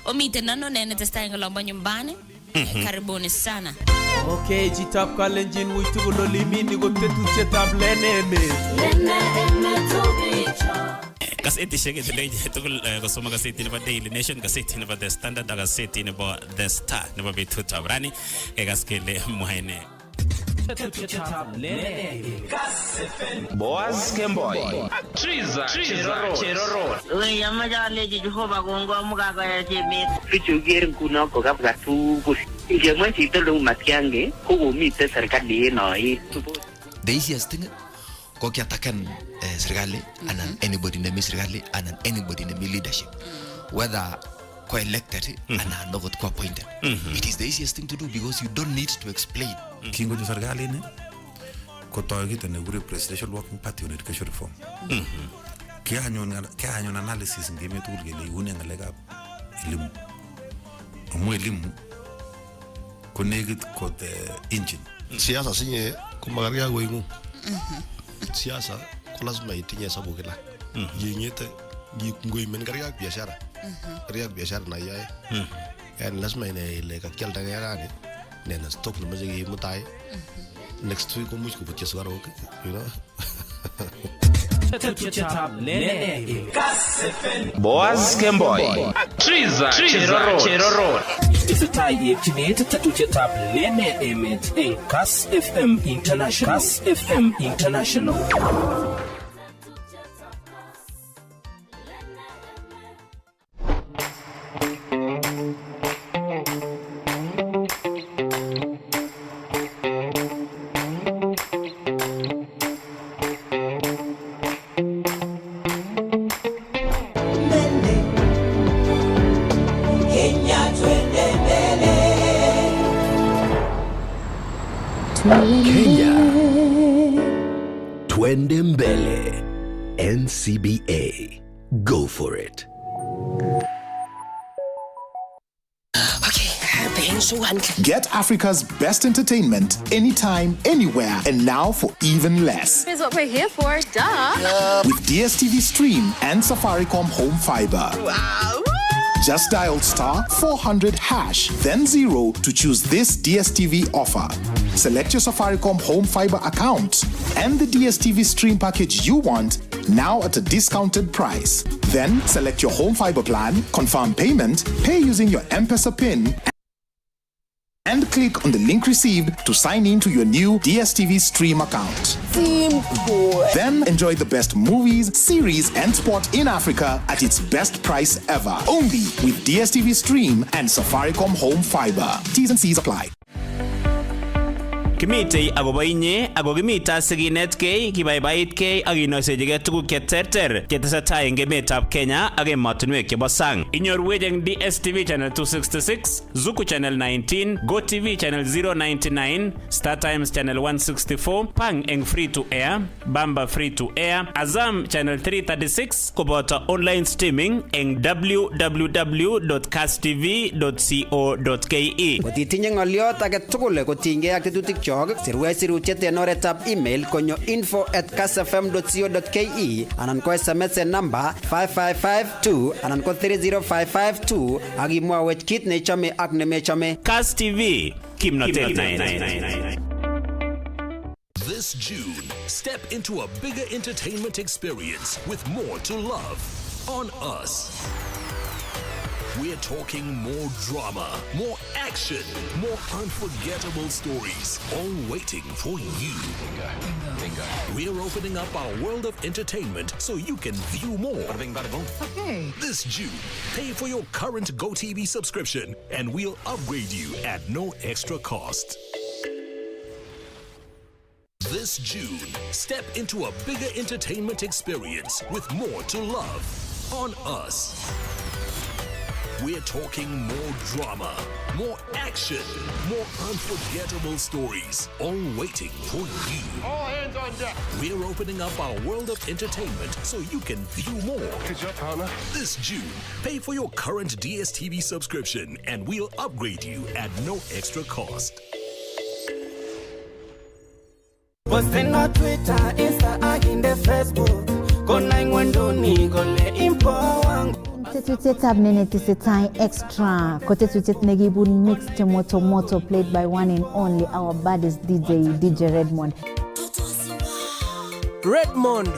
Omite nano nene testai ngolomba nyumbani. Karibuni sana. Okay, jitap kalenjin wuitu lolimi ni gotetu chetab leneme. Kaseti shege today tukul kusoma kaseti ni Daily Nation, kaseti ni The Standard, kaseti ni The Star ni bitu tabrani kaskele muhaine. Boaz Kemboy Triza Cheroro we yamajale Jehova gongo mugaga ya jemi fichugere kuno ko kapga tu je mwe titolo matyange ko mite serikali no hii the easiest thing ko kiatakan serikali and anybody in the serikali and anybody in the leadership whether co-elected and not co-appointed. It is the easiest thing to do because you don't need to explain. Kingo jo serikali ne ko target ne gure presidential working party on education reform. Kaya hanyon analysis ngeme tu gele yune ngalega elimu. Omo elimu connect ko the engine. Siasa sinye kumagaria goingu. Siasa ko lazima itinye sababu kila. Yenyete ngoi mengaria biashara. Ria biashara na yae. Yani lazima ile kakial tagayani. Nena stock na maji mutai. Next week komuch kupatia sukari okay, you know. Boaz Kemboy Triza Cheroro Isitai activate tatuchetab lene emet en Kass FM International. Kass FM International. Kenya Twende Mbele NCBA. Go for it. Get Africa's best entertainment anytime, anywhere, and now for even less. Here's what we're here for, duh. With DSTV Stream and Safaricom Home Fiber. Wow. Just dial *400# then 0 to choose this DSTV offer. Select your Safaricom Home Fiber account and the DSTV Stream package you want, now at a discounted price. Then select your Home Fiber plan, confirm payment, pay using your M-Pesa PIN, and click on the link received to sign in to your new DSTV Stream account. Then enjoy the best movies, series, and sport in Africa at its best price ever. Only with DSTV Stream and Safaricom Home Fiber. T's and C's apply. Kimitei agobo inye ago kimita siginetkei kibaibaitgei ak inoisejige tuguk cheterter chetesetai eng emetab Kenya ak emotinwek chebo sang. Inyorwech eng DSTV channel 266, Zuku channel 19, GoTV channel 099, Star Times channel 164, Pang eng free to air, Bamba free to air, Azam channel 336 koboto online streaming eng www.kasstv.co.ke. Kotitinye ngoliot age tugul kotinygei ak tetutik sirwe sirutiet en oretab email konyo info@kassfm.co.ke anan ko SMS number 5552 anan ko 30552 ak imwawech kit nechome ak nemechome. Kass TV, kimnotet na. This June, step into a bigger entertainment experience with more to love on us. We're talking more drama, more action, more unforgettable stories, all waiting for you. We're opening up our world of entertainment so you can view more. Okay. This June, pay for your current GoTV subscription and we'll upgrade you at no extra cost. This June, step into a bigger entertainment experience with more to love on us. We're talking more drama, more action, more unforgettable stories, all waiting for you. All hands on deck. We're opening up our world of entertainment so you can view more. Good job, partner. This June, pay for your current DSTV subscription and we'll upgrade you at no extra cost. Posten na Twitter, Insta, aginde Facebook. Kona ingwendo ni gole impo wangu. Tetutietab nenetesetai extra ko tetutiet nekibun mixed moto played by one and only our baddest DJ Redmond. Redmond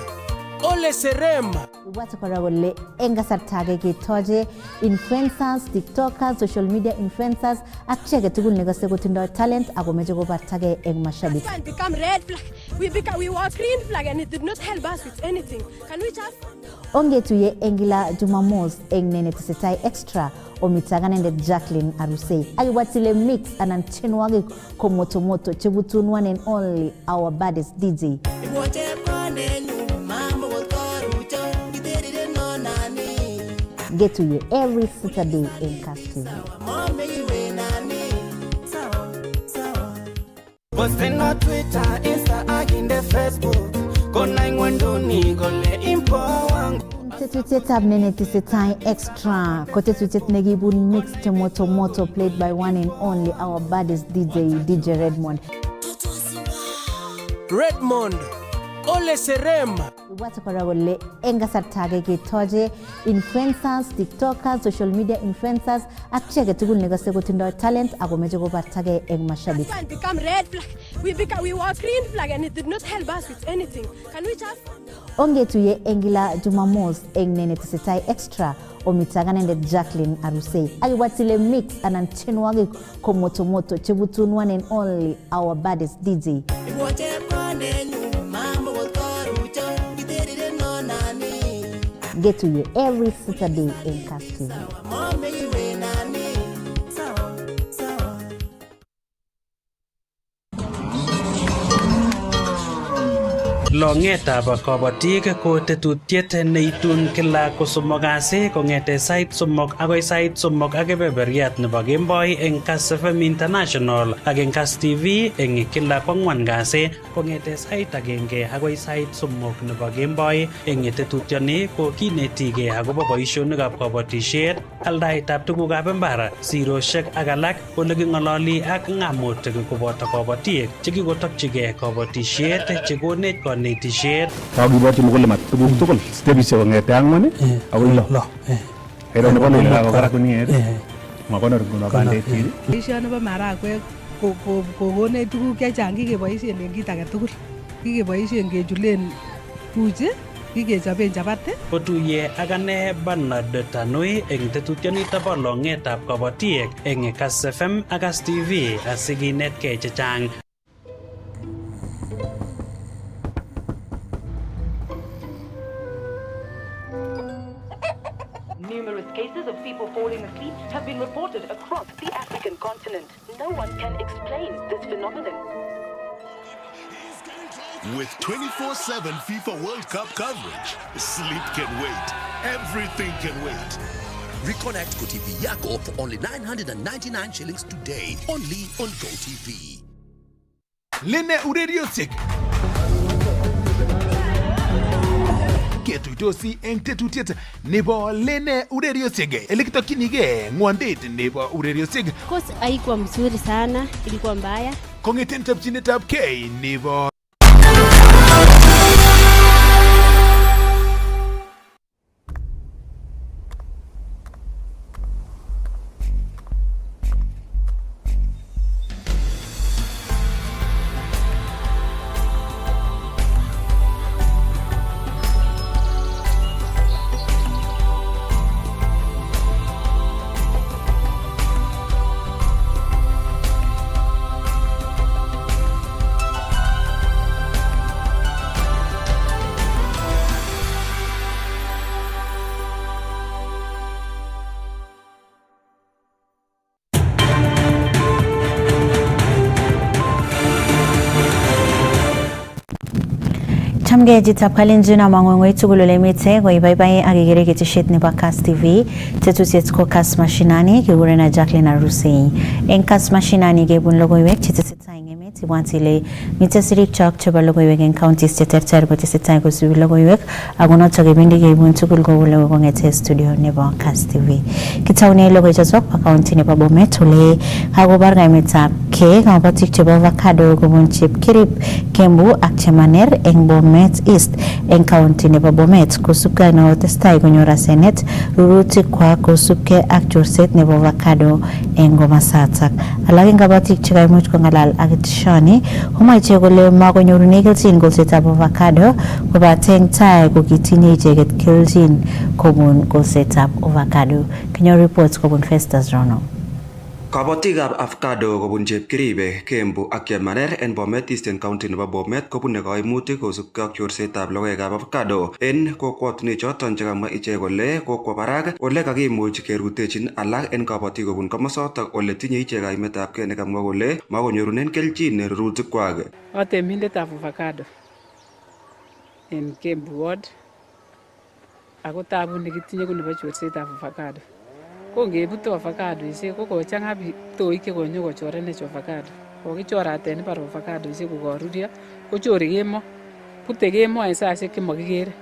Ole Serem. Watu kora wale enga sartage ketoje influencers, tiktokers, social media influencers achege tugul negase kotindo talent ako meje ko partage eng mashabiki. Can become red flag. We were green flag and it did not help us with anything. Can we just ongetuye engila Jumamos eng nenetesetai extra omitaganende Jacqueline Arusei akiwatile mix ananchenwage ko moto chebutun one and only our baddest DJ. Get to you every Saturday in Kass TV. Posting on Twitter, Insta, aginde Facebook. Kona ingwenduni gole impo wangu. Tetutietab nenetesetai extra ko tetutiet nekibun mixed moto played by one and only our baddest DJ Redmond. Redmond Ole Serem. Watu kora wale enga sartage ketoje influencers, tiktokers, social media influencers achege tugul negase kotindo talent ako meje ko partage eng mashabiki. Can become red flag. We were green flag and it did not help us with anything. Can we just ongetuye engila Jumamos eng nenetesetai extra omitaganende Jacqueline Arusei akiwatile mix ananchenwage ko moto chebutun one and only our baddest DJ. Get to you every Saturday in Kass TV. Longetab kabatik ko tetutiet neitun kila kosomok kasi kongete sait somok agoi sait somok ak kebeberyat nebo Kemboi eng Kass FM International ak eng Kass TV eng kila kwangwan kasi kongete sait agenge agoi sait somok nebo Kemboi. Eng tetutioni ko kinetige akobo boisionikab kabatisiet, aldaetab tugukab imbar, siroshek ak alak ole kingololi ak ngamotik koboto kabatik chekikotokchige kabatisiet chekonech netishet kagibochi mkulima tuguk tugul stepishek kongete angwan akoi lo pero nebo lele kakokara kuniet makonor nguno bandek chik boisioni bo marakwek kokonech tuguk chechang kikeboisien eng kit age tugul kikeboisien kechulen buchi kikechoben chapati kotuye ak ane Bernard Tanui eng tetutiet bo longetab kabatik eng Kass FM ak Kass TV asikinetkei chechang. Numerous cases of people falling asleep have been reported across the African continent. No one can explain this phenomenon. With 24/7 FIFA World Cup coverage, sleep can wait. Everything can wait. Reconnect GoTV Yako for only 999 shillings today, only on GoTV. Lene ureriosek. Ketuitosi eng tetutiet nebo Lene ureriosek. Elekitokinige ngwandet nebo ureriosek. Course haikuwa mzuri sana, ilikuwa mbaya. Kongeten tabchinetab K nebo Chamgejitab kalenjin amangwengwe tugul ole mite ko ibaibai akikere ketishet nebo Kass TV tetutiet ko Kass Mashinani kekure na Jacqueline Arusei eng Kass Mashinani kebun logoiwek chetesetai eng emet Tibwat ile mite sirik chok chebo logoiwek eng counties cheterter kotesetai kosubi logoiwek ako notok kebendi keibun tugul kou ole kong'ete studio nebo Kass TV. Kitaune logoiwechotok bo county nebo Bomet ole kakobar kaimetab kei kabatik chebo avocado kobun Chepkirib, Kembu ak Chemaner eng Bomet East eng county nebo Bomet kosubkei na otestai konyor asenet rurutik kwa kosubkei ak chorset nebo avocado eng komasatak. Alak eng kabatik chekaimuch kongalal ak itishoni komwa ichek kole makonyorune kelchin kolsetab avocado kobate eng tai kokitinye icheket kelchin kobun kolsetab avocado. Kenyor reports kobun Festus Rono. Kabatikab avocado kobun Chepkiribe, Kembu ak Chemaner en Bomet Eastern County nebo Bomet kobune kaimutik kosubkei ak chorsetab logoekab avocado en kokwotunwek choton chekamwa ichek kole kokwo barak ole kakimuch kerutechin alak en kabatik kobun komosotok ole tinye ichek kaimetab kei nekamwa kole makonyorunen kelchin rurutikwak. Atemindetab avocado en Kembu Ward ako tabu nekitinye ko nebo chorsetab avocado. Ko ngebut avocado ishe ko kochang'a ptoik chekonyo kochorenech avocado. Kokichoraten imbar avocado ishe kokarurio kochore kemo. Pute kemo en saishek chemakikere.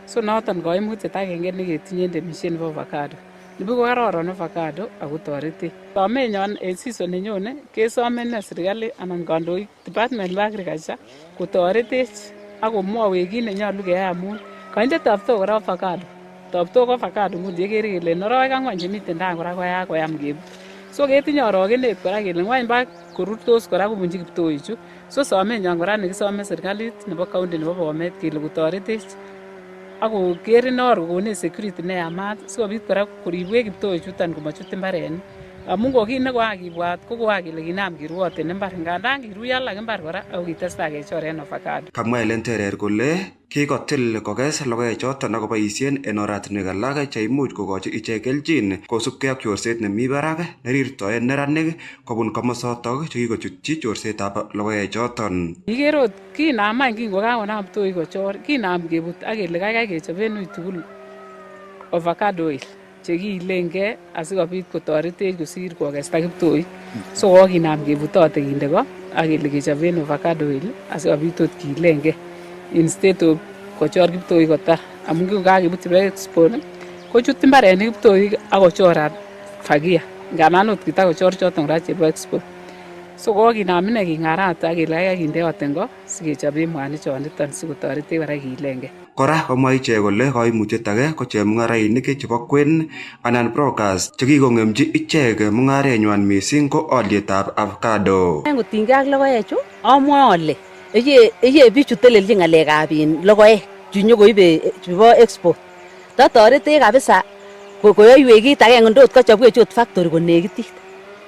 So noton kaimutiet agenge neketinye en temishet nebo avocado. Nibu ko kararan avocado ako toretech. Somenyon en season nenyone kesome ne serikali anan kandoik Department of Agriculture kotoretech akomwawech kit nenyolu keyai amun kaindetab ptok kora avocado. Toptok avocado nguni kekere kele noroik ang'wan chemiten tai kora koyam kebut. So ketinye orogenet kora kele ngwany ba korurtos kora kobunji kiptoichu. So somenyon kora nekisome serikalit nebo county nebo Bomet kele kotoretech ako ker inor kokonech security neyamat sikobit kora koribwech kiptoichuton komachut imbarenik. Amun ko kit nekokakibwat ko kele kinam kiruoten imbar ngandan kiruiyo alak imbar kora ako kitestai kechoren avocado. Kamwa Ellen Terer kole kikotil kokes logoechoton akoboisien en oratinwek alak cheimuch kokochi ichek kelchin kosubkei ak chorset nemi barak nerirtoen neranik kobun komosotok chekikochutchi chorsetab logoechoton. Ikere ot kinam any kingokakonam ptoik kochor kinam kebut ak kele kaikai kechoben ui tugul avocado oil chekiilengei asikobit kotoretech kosir kokesta kiptoik. So kokinam kebutote kinde ko ak kele kechoben avocado oil asikobit ot kiilengei instead of kochor kiptoik kotar amun kakebut chebo export kochut imbarenik kiptoik akochorat fagia nganan ot kitakochor choton kora chebo export. So kokinam ine king'arate ak kele kaikai kindeoten ko sikechoben mwanik choniton sikotoretech kora kiilengei. Kora komwa ichek kole kaimutiet age ko chemung'arainik chebo kwen anan brokers chekikong'emchi ichek mung'arenywan mising ko olietab avocado. Ngotinygei ak logoechu amwoe ale eye bichu telelchin ng'alekab logoek chu nyokoibe chebo export totoretech kabisa koyoiwech kit agenge ndot kochobwech ot factory konekitit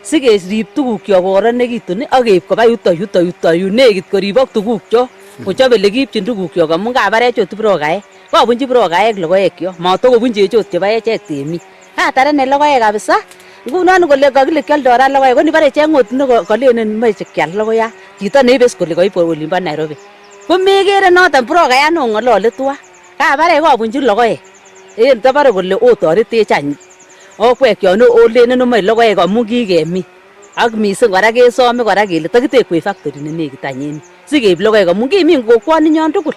sikerib tugukyok kokoronekitun ak keib koba yuto yu nekit koribok tugukyok kochobe olekiipchin tugukyok amun kabarech ot brokaek kabunji brokaek logoekyok matokobunjech ot chebo echek temik katarene logoek kabisa ngunon kole kakile kialdo ra logoek konibare cheng ot nekalenen moche kial logoyat chito neibes kole kaib olimbo Nairobi komekere noton brokayat no ng'olole twa kabarech kabunji logoek en tabare kole otoretech any okwekyon olenen omoe logoek amun kikemin ak mising kora kesome kora kele takitekwech factory nenekit anyini sikeib logoek amun kimin kokwoninyon tugul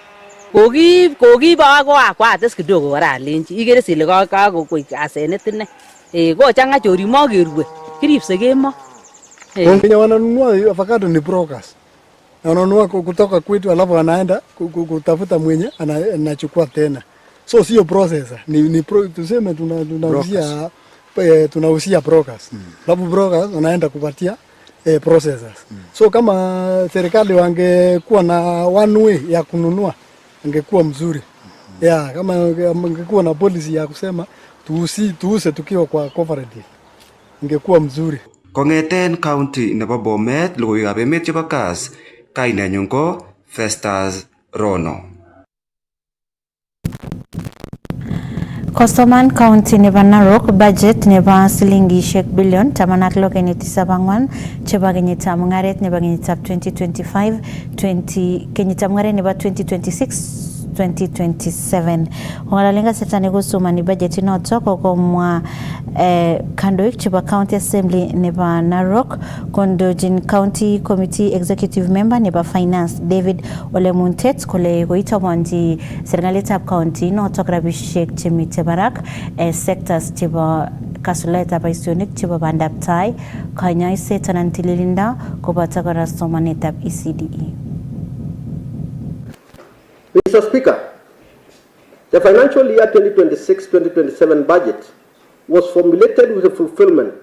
kokiib akwates kidogo kora alenji ikere sile kakokwek asenet ine kochang'a chorik makerue kiripse kemo. Wenye wananunua avocado ni brokers. Wananunua kutoka kwetu alafu wanaenda kutafuta mwenye anachukua tena. So sio processor. Tuseme tunauzia brokers. Alafu brokers wanaenda kupatia processors. So kama serikali wangekuwa na one way ya kununua angekuwa mzuri. Yeah, kama angekuwa na policy ya kusema tuuse tukiwa kwa cooperative ingekuwa mzuri. Kong'eten county nebo Bomet logoiwekab emet chebo Kass kainenyun ko Festus Rono. Kostoman County nebo Narok budget nebo silingishek bilion 16.94 chebo kenyitab mung'aret nebo kenyitab 2025 kenyitab mung'aret nebo 2026 2027. Wangalalenga setani kusuma ni budget inotoko kwa kandoik cheba County Assembly neba Narok, kondojin County Committee Executive Member neba Finance David Olemuntet kole goita wanji serikali tab county inotok rabishek chemite barak sectors cheba kasuleta paisionik cheba bandab tai kanyaiset anan tililinda kobata kora somanetab ECDE. Mr. Speaker, the financial year 2026-2027 budget was formulated with a fulfillment,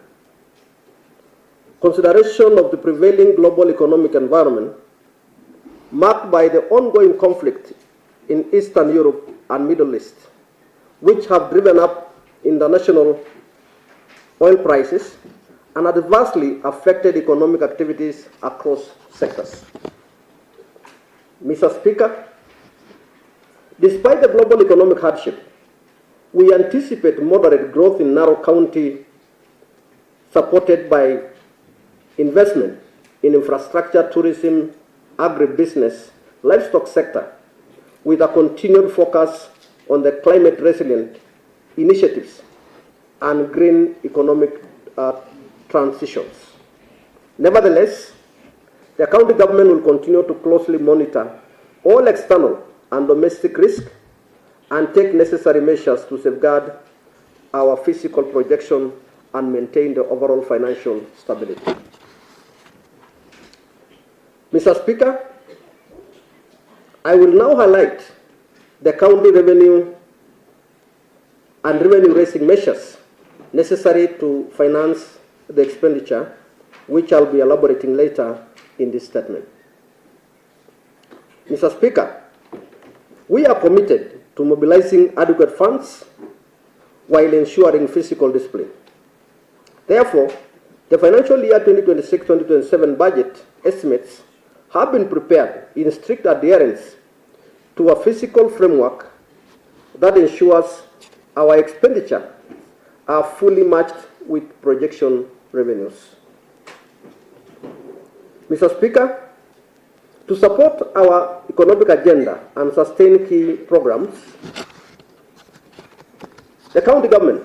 consideration of the prevailing global economic environment marked by the ongoing conflict in Eastern Europe and Middle East, which have driven up international oil prices and adversely affected economic activities across sectors. Mr. Speaker, despite the global economic hardship, we anticipate moderate growth in Narok County supported by investment in infrastructure, tourism, agribusiness, livestock sector, with a continued focus on the climate resilient initiatives and green economic transitions. Nevertheless, the county government will continue to closely monitor all external and domestic risk and take necessary measures to safeguard our fiscal projection and maintain the overall financial stability. Mr. Speaker, I will now highlight the county revenue and revenue-raising measures necessary to finance the expenditure, which I'll be elaborating later in this statement. Mr. Speaker, we are committed to mobilizing adequate funds while ensuring fiscal discipline. Therefore, the financial year 2026-2027 budget estimates have been prepared in strict adherence to a fiscal framework that ensures our expenditure are fully matched with projection revenues. Mr. Speaker, to support our economic agenda and sustain key programs, the county government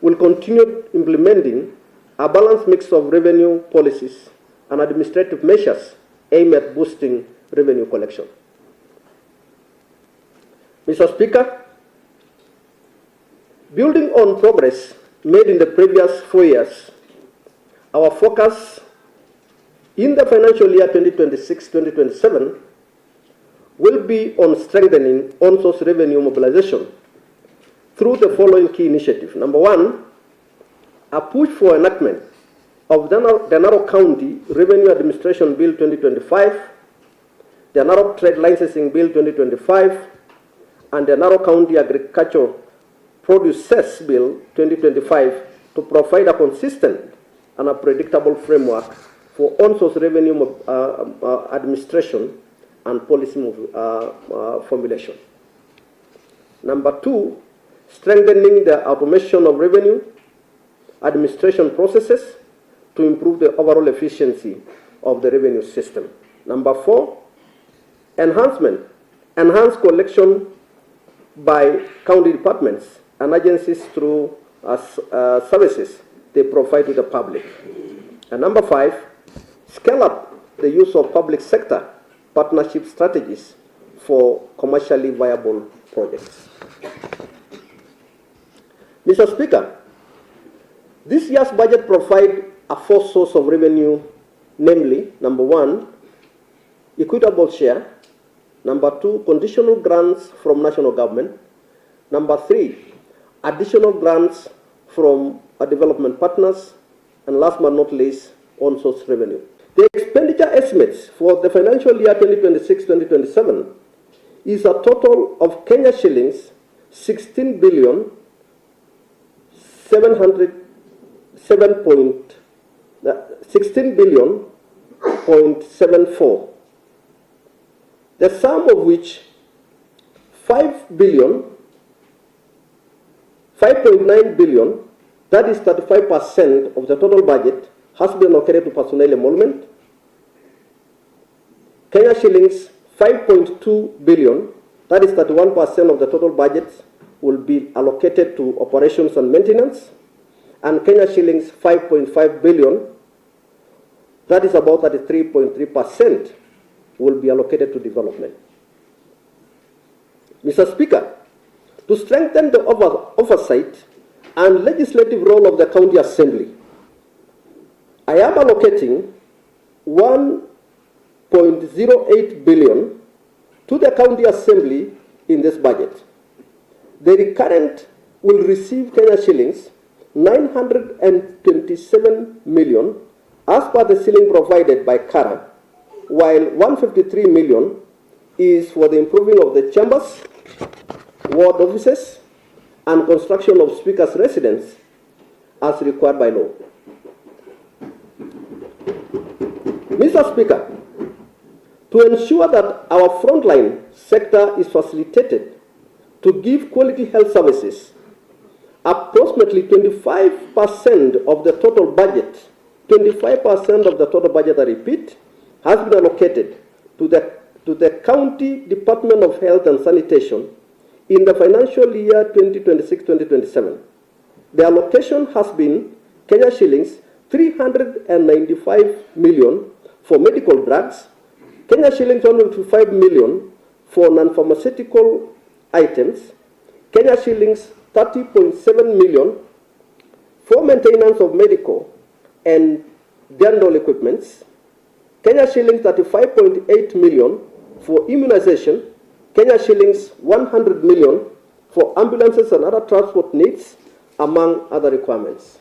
will continue implementing a balanced mix of revenue policies and administrative measures aimed at boosting revenue collection. Mr. Speaker, building on progress made in the previous 4 years, our focus in the financial year 2026-2027 will be on strengthening on-source revenue mobilization through the following key initiatives. Number one, a push for enactment of the Narok County Revenue Administration Bill 2025, the Narok Trade Licensing Bill 2025, and the Narok County Agricultural Produce Cess Bill 2025 to provide a consistent and a predictable framework for on-source revenue administration and policy formulation. Number two, strengthening the automation of revenue administration processes to improve the overall efficiency of the revenue system. Number four, enhanced collection by county departments and agencies through services they provide to the public. And number five, scale up the use of public sector partnership strategies for commercially viable projects. Mr. Speaker, this year's budget provides a fourth source of revenue, namely, number one, equitable share, number two, conditional grants from national government, number three, additional grants from our development partners, and last but not least, on-source revenue. The expenditure estimates for the financial year 2026-2027 is a total of Kenya shillings 16 billion 16.74, the sum of which 5.9 billion, that is 35% of the total budget, has been allocated to personnel emolument. Kenya shillings 5.2 billion that is 31% of the total budget, will be allocated to operations and maintenance, and Kenya shillings 5.5 billion, that is about 33.3%, will be allocated to development. Mr. Speaker, to strengthen the oversight and legislative role of the County Assembly, I am allocating 1.08 billion to the County Assembly in this budget. The recurrent will receive Kenya shillings 927 million as per the ceiling provided by Kara, while 153 million is for the improving of the chambers, ward offices, and construction of speakers' residence as required by law. Mr. Speaker, to ensure that our frontline sector is facilitated to give quality health services, approximately 25% of the total budget, 25% of the total budget, I repeat, has been allocated to the County Department of Health and Sanitation in the financial year 2026-2027. The allocation has been Kenya shillings 395 million for medical drugs, Kenya shillings 155 million for non-pharmaceutical items, Kenya shillings 30.7 million for maintenance of medical and dental equipments, Kenya shillings 35.8 million for immunization, Kenya shillings 100 million for ambulances and other transport needs, among other requirements.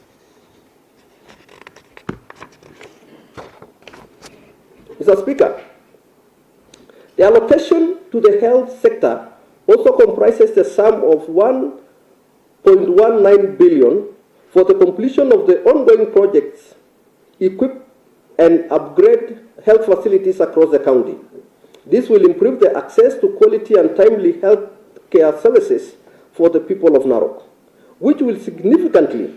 Mr. Speaker, the allocation to the health sector also comprises the sum of 1.19 billion for the completion of the ongoing projects, equip and upgrade health facilities across the county. This will improve the access to quality and timely health care services for the people of Narok, which will significantly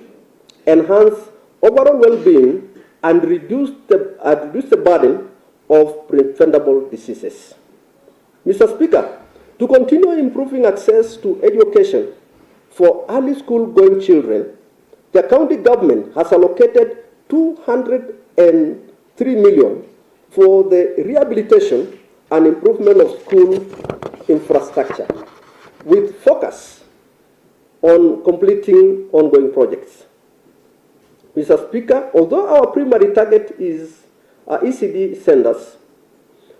enhance overall well-being and reduce the burden of preventable diseases. Mr. Speaker, to continue improving access to education for early school-going children, the county government has allocated 203 million for the rehabilitation and improvement of school infrastructure, with focus on completing ongoing projects. Mr. Speaker, although our primary target is ECD centers,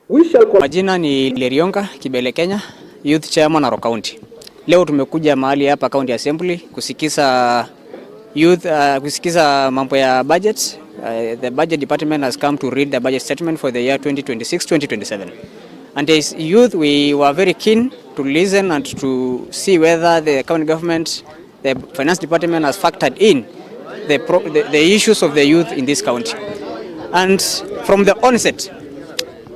we shall... Majina ni Lerionga Kibele Kenya, Youth Chairman Narok County. Leo tumekuja mahali hapa County Assembly kusikiza mambo ya budget. The budget department has come to read the budget statement for the year 2026-2027. And as youth, we were very keen to listen and to see whether the county government, the finance department has factored in the issues of the youth in this county. And from the onset,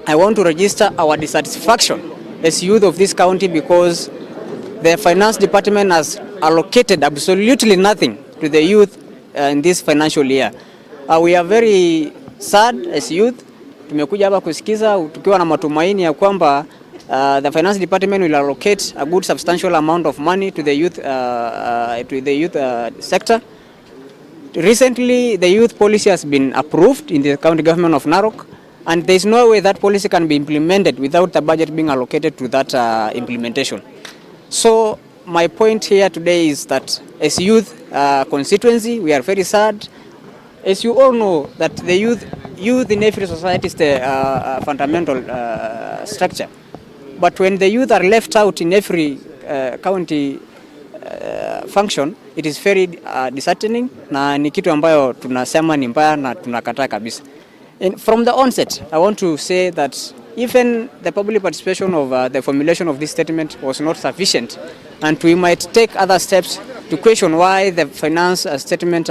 I want to register our dissatisfaction as youth of this county because the finance department has allocated absolutely nothing to the youth in this financial year. We are very sad as youth. Tumekuja hapa kusikiza tukiwa na matumaini ya kwamba the finance department will allocate a good substantial amount of money to the youth sector. Recently, the youth policy has been approved in the county government of Narok, and there is no way that policy can be implemented without the budget being allocated to that implementation. So my point here today is that as youth constituency, we are very sad. As you all know, that the youth in every society is the fundamental structure. But when the youth are left out in every county function, it is very disheartening na ni kitu ambayo tunasema ni mbaya na tunakataa kabisa. From the onset, I want to say that even the public participation of the formulation of this statement was not sufficient, and we might take other steps to question why the finance statement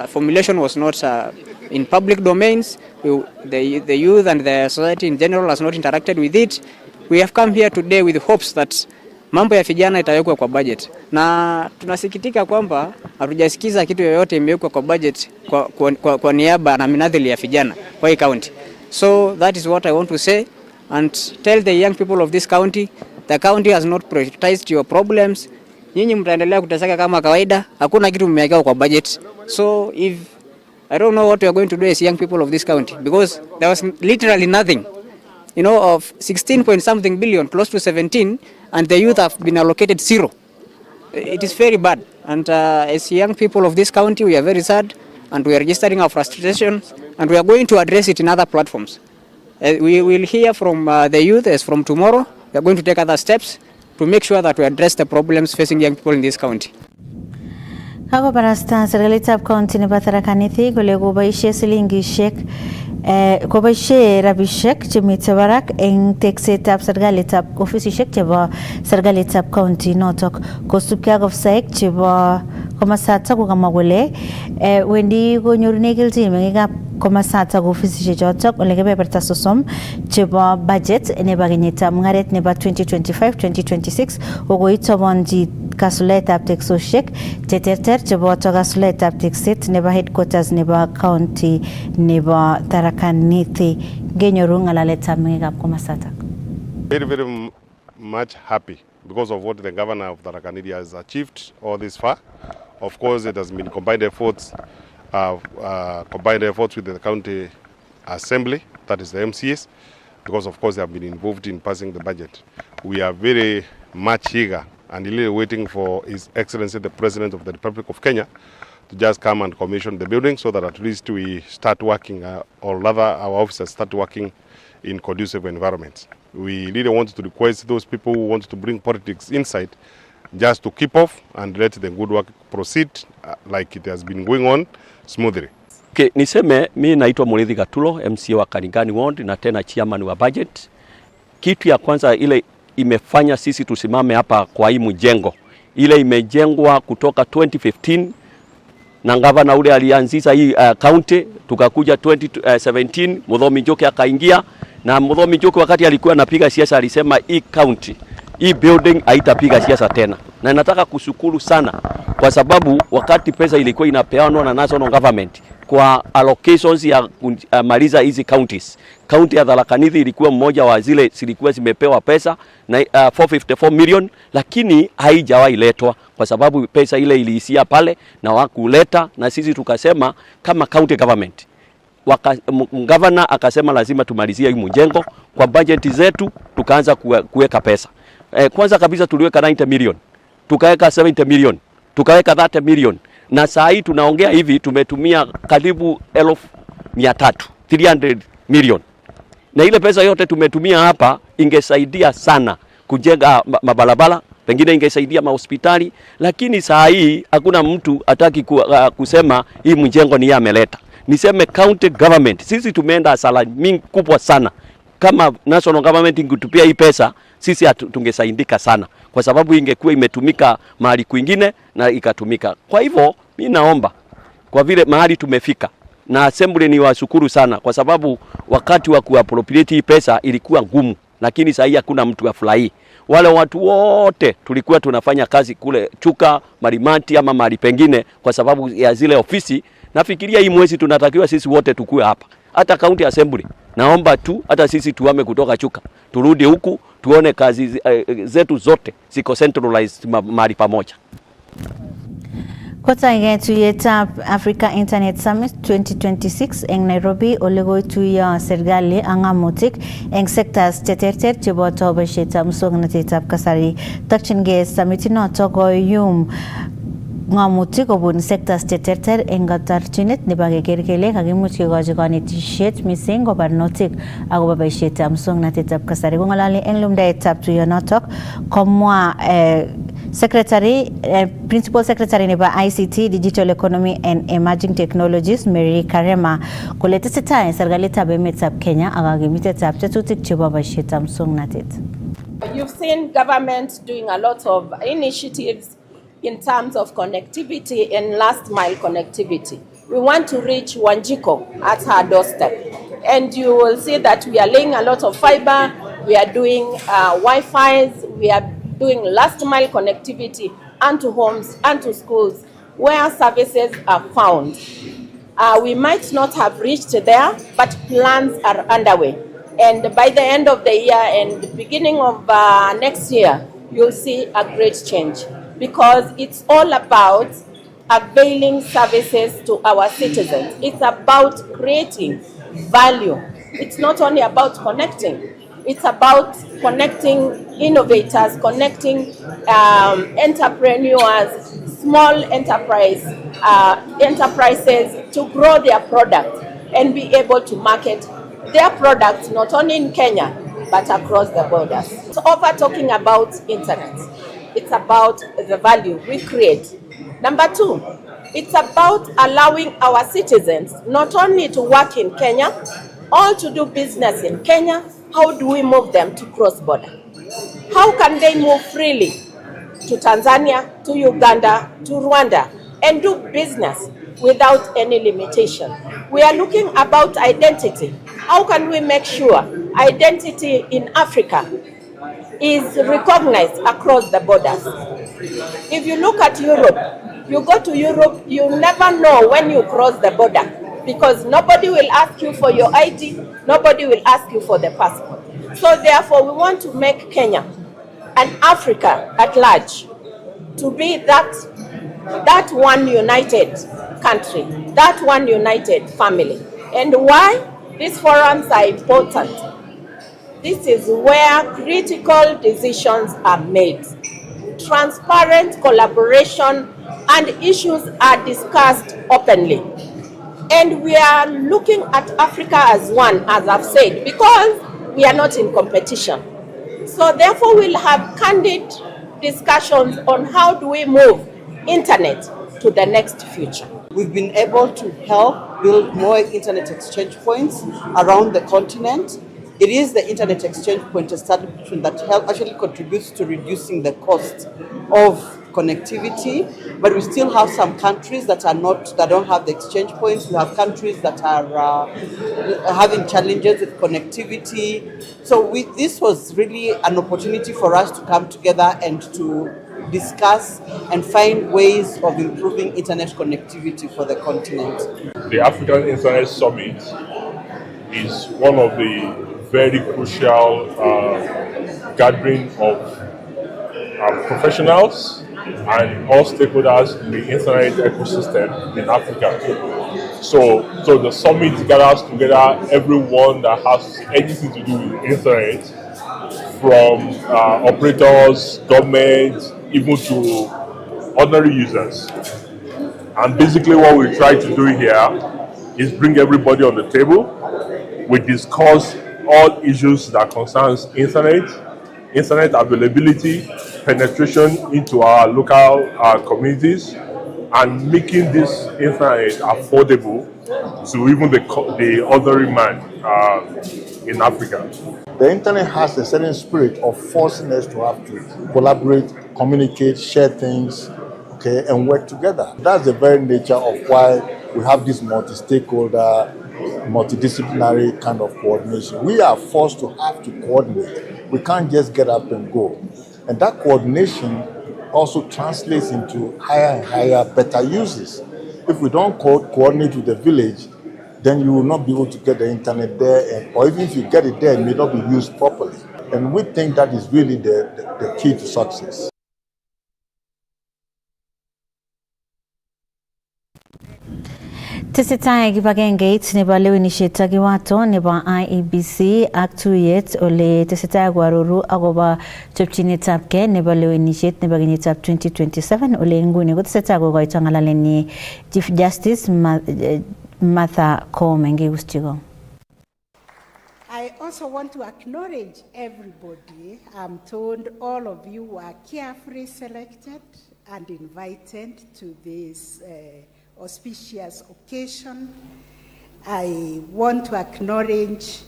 formulation was not in public domains. The youth and the society in general has not interacted with it. We have come here today with hopes that mambo ya vijana itawekwa kwa budget, na tunasikitika kwamba hatujasikiza kitu yoyote imewekwa kwa budget kwa niaba na minadhili ya vijana kwa hii county. So that is what I want to say and tell the young people of this county the county has not prioritized your problems, nyinyi mtaendelea kuteseka kama kawaida, hakuna kitu mmewekewa kwa budget. So if I don't know what we are going to do as young people of this county, because there was literally nothing, you know, of 16 point something billion, close to 17, and the youth have been allocated zero. It is very bad, and as young people of this county, we are very sad, and we are registering our frustrations, and we are going to address it in other platforms. We will hear from the youth as from tomorrow. We are going to take other steps to make sure that we address the problems facing young people in this county. Kako barasta serikalitab county nebo Tharaka Nithi kole koboishe silingishek koboishe rabishek chemite barak eng teksetab serikalitab ofisishek chebo serikalitab county notok kosubkei ak ofisaek chebo komasata kokamwa kole wendi konyorune kelchin meng'ikab komasata ofisishek chotok ole kebeberta 30 chebo budget nebo kenyitab mung'aret nebo 2025-2026 kokoitobonji kasuletab teksosiek cheterter cheboto kasuletab tekset nebo headquarters nebo county nebo Tharaka Nithi genyoru ng'alaletab meng'ikab komasata. Very much happy because of what the governor of Tharaka Nithi has achieved all this far. Of course, it has been combined efforts with the county assembly, that is the MCS, because of course they have been involved in passing the budget. We are very much eager and really waiting for His Excellency the President of the Republic of Kenya to just come and commission the building so that at least we start working, or rather our officers start working in conducive environments. We really want to request those people who want to bring politics inside just to keep off and let the good work proceed like it has been going on smoothly. Okay, niseme mimi naitwa Muridhi Gatulo, MC wa Karigani Ward na tena chairman wa budget. Kitu ya kwanza ile imefanya sisi tusimame hapa kwa hii mjengo. Ile imejengwa kutoka 2015 na gavana ule alianzisha hii county, tukakuja 2017 Muthomi Njoki akaingia, na Muthomi Njoki wakati alikuwa anapiga siasa alisema hii county, hii building haitapiga siasa tena. Na nataka kushukuru sana kwa sababu wakati pesa ilikuwa inapeanwa na national government kwa allocations ya maliza hizi counties, county ya Tharaka Nithi ilikuwa mmoja wa zile zilikuwa zimepewa pesa na 454 million, lakini haijawahi letwa kwa sababu pesa ile iliishia pale na wakuleta, na sisi tukasema kama county government governor akasema lazima tumalizie hii mjengo kwa budget zetu, tukaanza kuweka pesa. Kwanza kabisa tuliweka 90 million, tukaweka 70 million, tukaweka 30 million, na saa hii tunaongea hivi tumetumia karibu 300 million. Na ile pesa yote tumetumia hapa ingesaidia sana kujenga mabarabara, pengine ingesaidia mahospitali, lakini saa hii hakuna mtu ataki kusema hii mjengo ni ameleta. Niseme county government, sisi tumeenda hasara mingi kubwa sana. Kama national government ingetupia hii pesa, sisi tungesaidika sana, kwa sababu ingekuwa imetumika mahali kwingine na ikatumika. Kwa hivyo mimi naomba kwa vile mahali tumefika, na assembly ni washukuru sana kwa sababu wakati wa kuappropriate hii pesa ilikuwa ngumu, lakini sasa hakuna mtu afurahi. Wale watu wote tulikuwa tunafanya kazi kule Chuka, Marimati ama mahali pengine kwa sababu ya zile ofisi. Nafikiria hii mwezi tunatakiwa sisi wote tukue hapa. Hata county assembly naomba tu hata sisi tuame kutoka Chuka, turudi huku tuone kazi zetu zote ziko centralized mahali pamoja. Kotaige tuyetab Africa Internet Summit 2026 eng Nairobi ole tuya serikali angamutik eng sectors cheterter cheboto boisietab muswoknatetab kasari. Takchingei summit noto koyum ngamutik kobun sectors cheterter eng katarchinet nebo keker kele kakimuch kekochi kanetishet mising ko barnotik akobo boisietab muswoknatetab kasari. Kong'alali eng lumdaetab tuyonotok komwa Principal Secretary nebo ICT, Digital Economy and Emerging Technologies, Mary Karema, kole tesetai serikalitab emetab Kenya ak kakimitetab tetutik chebo boisietab muswoknatet. You've seen government doing a lot of initiatives in terms of connectivity and last mile connectivity. We want to reach Wanjiko at her doorstep. And you will see that we are laying a lot of fiber, we are doing Wi-Fi's, we are doing last mile connectivity unto homes and to schools where services are found. We might not have reached there, but plans are underway. And by the end of the year and the beginning of next year, you'll see a great change, because it's all about availing services to our citizens. It's about creating value. It's not only about connecting. It's about connecting innovators, connecting entrepreneurs, small enterprises to grow their product and be able to market their products not only in Kenya but across the borders. It's over talking about internet. It's about the value we create. Number two, it's about allowing our citizens not only to work in Kenya or to do business in Kenya. How do we move them to cross-border? How can they move freely to Tanzania, to Uganda, to Rwanda, and do business without any limitation? We are looking about identity. How can we make sure identity in Africa is recognized across the borders? If you look at Europe, you go to Europe, you never know when you cross the border, because nobody will ask you for your ID, nobody will ask you for the passport. So therefore, we want to make Kenya and Africa at large to be that one united country, that one united family. And why these forums are important? This is where critical decisions are made. Transparent collaboration and issues are discussed openly. And we are looking at Africa as one, as I've said, because we are not in competition. So therefore, we'll have candid discussions on how do we move internet to the next future. We've been able to help build more internet exchange points around the continent. It is the internet exchange point establishment that actually contributes to reducing the cost of connectivity, but we still have some countries that don't have the exchange points. We have countries that are having challenges with connectivity. So this was really an opportunity for us to come together and to discuss and find ways of improving internet connectivity for the continent. The African Internet Summit is one of the very crucial gathering of professionals and all stakeholders in the internet ecosystem in Africa. So the summit gathers together everyone that has anything to do with internet, from operators, government, even to ordinary users. And basically what we try to do here is bring everybody on the table. We discuss all issues that concerns internet availability, penetration into our local communities, and making this internet affordable to even the ordinary man in Africa. The internet has a certain spirit of forcing us to have to collaborate, communicate, share things, okay, and work together. That's the very nature of why we have this multi-stakeholder, multidisciplinary kind of coordination. We are forced to have to coordinate. We can't just get up and go. And that coordination also translates into higher and higher, better uses. If we don't coordinate with the village, then you will not be able to get the internet there, or even if you get it there, it may not be used properly. And we think that is really the key to success. Tesetai kibagengeit nebo lewenisiet kiwato nebo IEBC ak tuyet ole tesetai koaroru akobo chopchinetabgei nebo lewenisiet nebo kenyitab 2027 ole nguni kotesetai kokoito ngalalenyi Chief Justice Martha Koome. Ngeustigo. I also want to acknowledge everybody. I'm told all of you were carefully selected and invited to this auspicious occasion. I want to acknowledge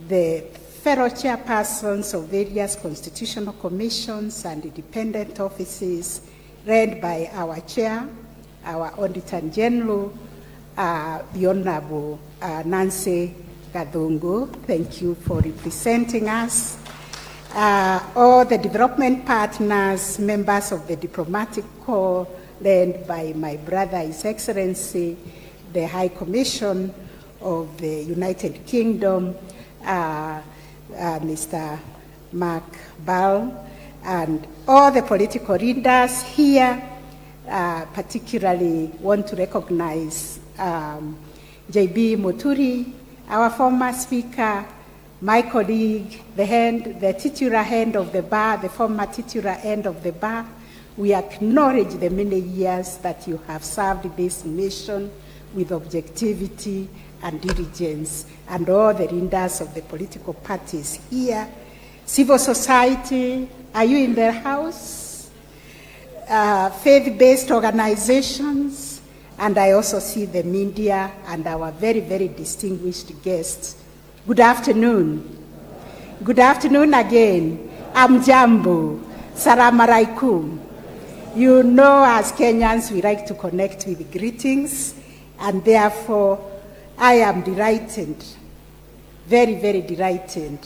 the fellow chairpersons of various constitutional commissions and independent offices led by our chair, our Auditor General, the Honorable Nancy Gadongo. Thank you for representing us. All the development partners, members of the diplomatic corps, led by my brother, His Excellency, the High Commission of the United Kingdom, Mr. Mark Ball, and all the political leaders here. Particularly want to recognize J.B. Muturi, our former speaker, my colleague, the titular hand of the bar, the former titular hand of the bar. We acknowledge the many years that you have served this nation with objectivity and diligence, and all the leaders of the political parties here. Civil society, are you in the house? Faith-based organizations, and I also see the media and our very, very distinguished guests. Good afternoon. Good afternoon again. I'm Jambo. Salam alaikum. You know, as Kenyans, we like to connect with greetings, and therefore, I am delighted, very, very delighted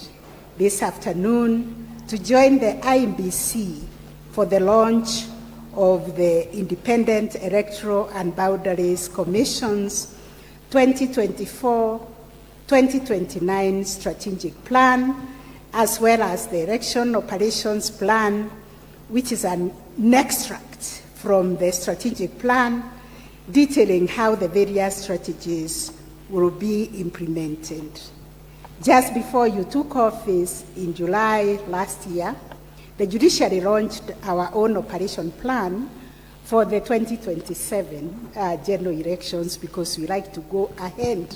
this afternoon to join the IMBC for the launch of the Independent Electoral and Boundaries Commission's 2024-2029 Strategic Plan, as well as the Election Operations Plan, which is an extract from the strategic plan detailing how the various strategies will be implemented. Just before you took office in July last year, the judiciary launched our own operation plan for the 2027 general elections, because we like to go ahead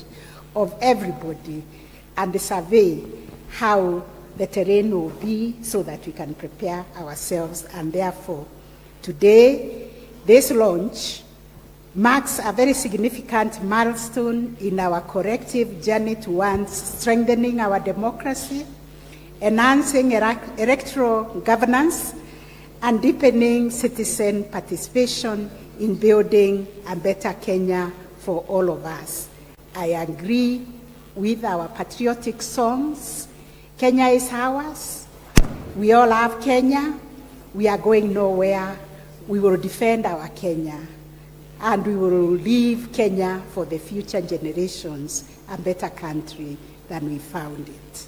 of everybody and survey how the terrain will be so that we can prepare ourselves. And therefore, today, this launch marks a very significant milestone in our collective journey towards strengthening our democracy, enhancing electoral governance, and deepening citizen participation in building a better Kenya for all of us. I agree with our patriotic songs. Kenya is ours. We all love Kenya. We are going nowhere. We will defend our Kenya, and we will leave Kenya for the future generations a better country than we found it.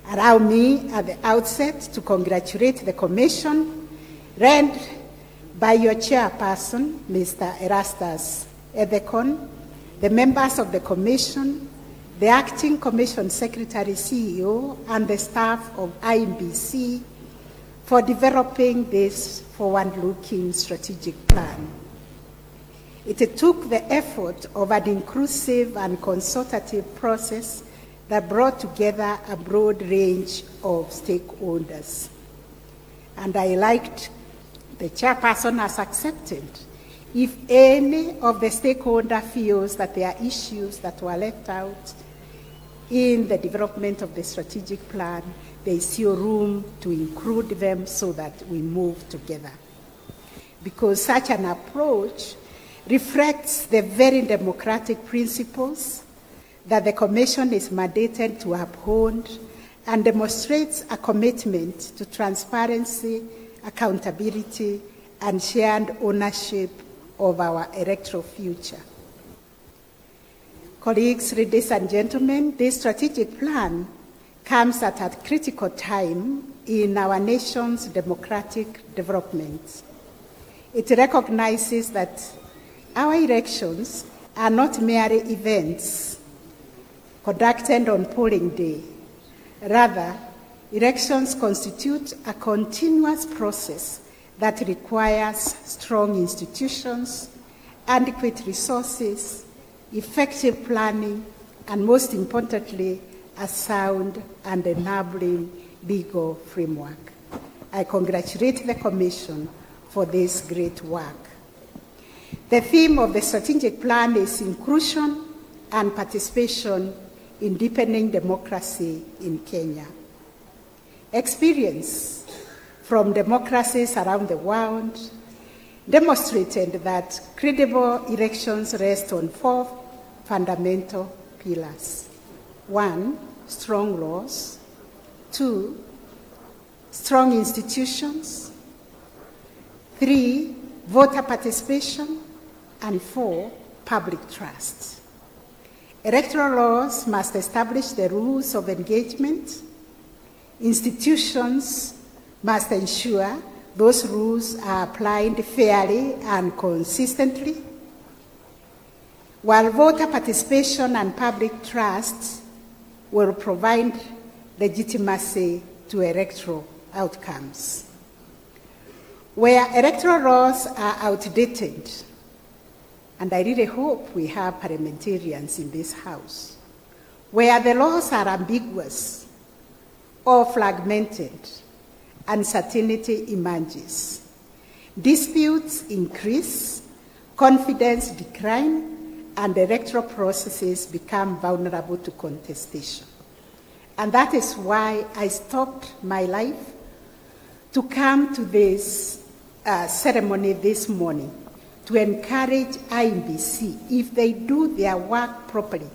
Allow me at the outset to congratulate the Commission, led by your chairperson, Mr. Erastus Edekon, the members of the Commission, the Acting Commission Secretary CEO, and the staff of IMBC for developing this forward-looking strategic plan. It took the effort of an inclusive and consultative process that brought together a broad range of stakeholders. And I liked the chairperson has accepted. If any of the stakeholder feels that there are issues that were left out in the development of the strategic plan, there is still room to include them so that we move together. Because such an approach reflects the very democratic principles that the Commission is mandated to uphold, and demonstrates a commitment to transparency, accountability, and shared ownership of our electoral future. Colleagues, ladies and gentlemen, this strategic plan comes at a critical time in our nation's democratic development. It recognizes that our elections are not merely events conducted on polling day. Rather, elections constitute a continuous process that requires strong institutions, adequate resources, effective planning, and most importantly, a sound and enabling legal framework. I congratulate the Commission for this great work. The theme of the strategic plan is inclusion and participation in deepening democracy in Kenya. Experience from democracies around the world demonstrated that credible elections rest on 4 fundamental pillars. 1, strong laws. 2, strong institutions. 3, voter participation. And 4, public trust. Electoral laws must establish the rules of engagement. Institutions must ensure those rules are applied fairly and consistently. While voter participation and public trust will provide legitimacy to electoral outcomes. Where electoral laws are outdated, and I really hope we have parliamentarians in this House, where the laws are ambiguous or fragmented, uncertainty emerges. Disputes increase, confidence decline, and electoral processes become vulnerable to contestation. And that is why I stopped my life to come to this ceremony this morning, to encourage IEBC, if they do their work properly,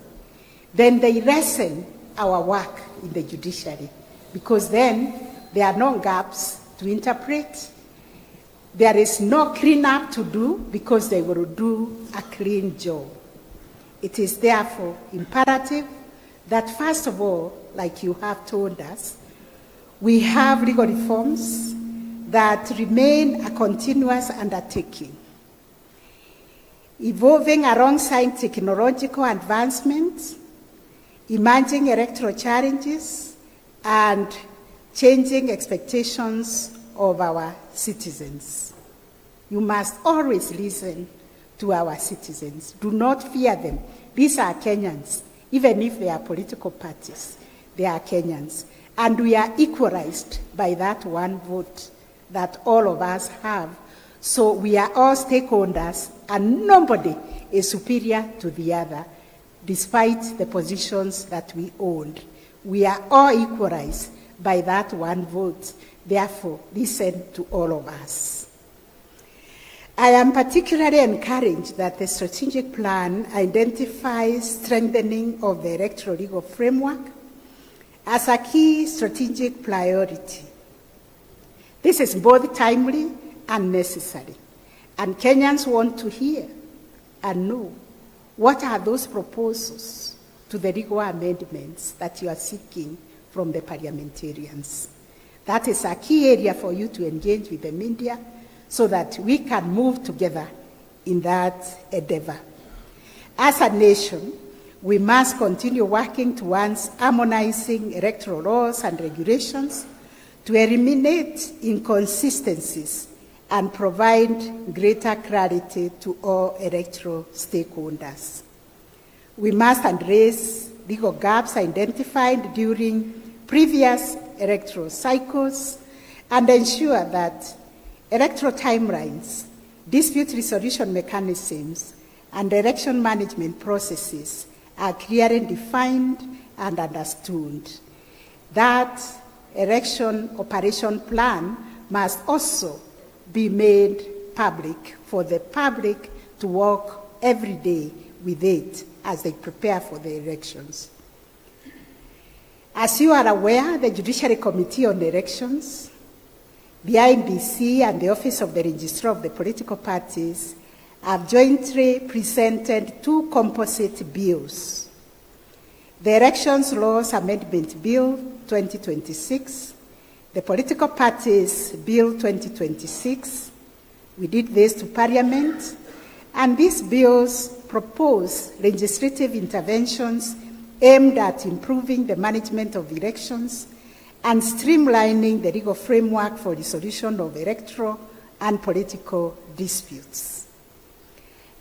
then they lessen our work in the judiciary, because then there are no gaps to interpret. There is no cleanup to do, because they will do a clean job. It is therefore imperative that, first of all, like you have told us, we have legal reforms that remain a continuous undertaking, evolving alongside technological advancements, emerging electoral challenges, and changing expectations of our citizens. You must always listen to our citizens. Do not fear them. These are Kenyans. Even if they are political parties, they are Kenyans. And we are equalized by that one vote that all of us have. So we are all stakeholders, and nobody is superior to the other, despite the positions that we hold. We are all equalized by that one vote. Therefore, listen to all of us. I am particularly encouraged that the strategic plan identifies strengthening of the electoral legal framework as a key strategic priority. This is both timely and necessary, and Kenyans want to hear and know what are those proposals to the legal amendments that you are seeking from the parliamentarians. That is a key area for you to engage with the media, so that we can move together in that endeavor. As a nation, we must continue working towards harmonizing electoral laws and regulations to eliminate inconsistencies and provide greater clarity to all electoral stakeholders. We must address legal gaps identified during previous electoral cycles and ensure that electoral timelines, dispute resolution mechanisms, and election management processes are clearly defined and understood. That election operation plan must also be made public for the public to work every day with it as they prepare for the elections. As you are aware, the Judiciary Committee on Elections, the IEBC, and the Office of the Registrar of the Political Parties have jointly presented two composite bills. The Elections Laws Amendment Bill 2026, the Political Parties Bill 2026. We did this to Parliament, and these bills propose legislative interventions aimed at improving the management of elections and streamlining the legal framework for resolution of electoral and political disputes.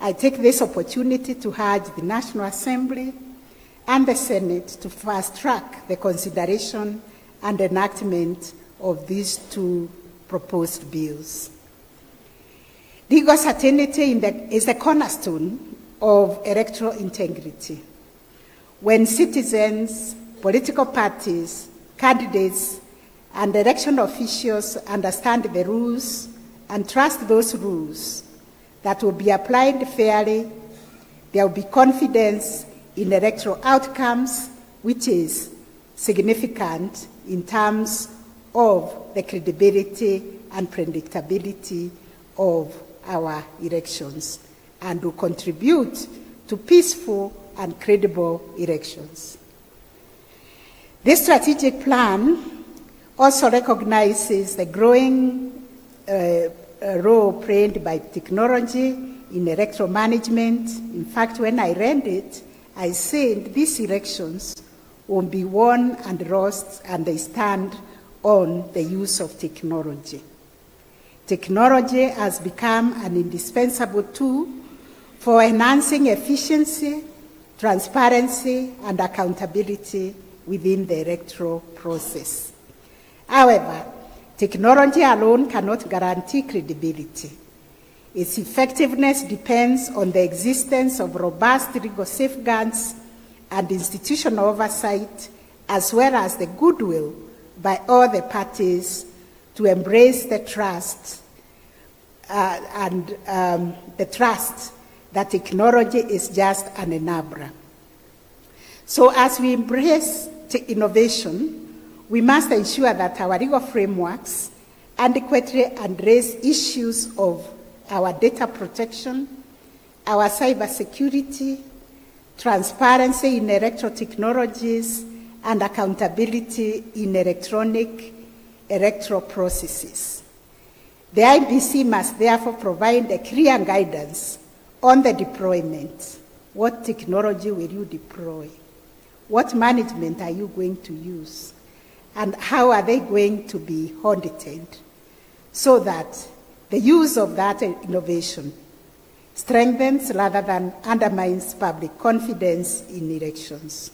I take this opportunity to urge the National Assembly and the Senate to fast-track the consideration and enactment of these two proposed bills. Legal certainty is the cornerstone of electoral integrity. When citizens, political parties, candidates, and election officials understand the rules and trust those rules that will be applied fairly, there will be confidence in electoral outcomes, which is significant in terms of the credibility and predictability of our elections, and will contribute to peaceful and credible elections. This strategic plan also recognizes the growing role played by technology in electoral management. In fact, when I read it, I said these elections will be won and lost, and they stand on the use of technology. Technology has become an indispensable tool for enhancing efficiency, transparency, and accountability within the electoral process. However, technology alone cannot guarantee credibility. Its effectiveness depends on the existence of robust legal safeguards and institutional oversight, as well as the goodwill by all the parties to embrace the trust the trust that technology is just an enabler. So as we embrace innovation, we must ensure that our legal frameworks adequately address issues of our data protection, our cybersecurity, transparency in electoral technologies, and accountability in electronic electoral processes. The IBC must therefore provide a clear guidance on the deployment. What technology will you deploy? What management are you going to use? And how are they going to be audited so that the use of that innovation strengthens rather than undermines public confidence in elections?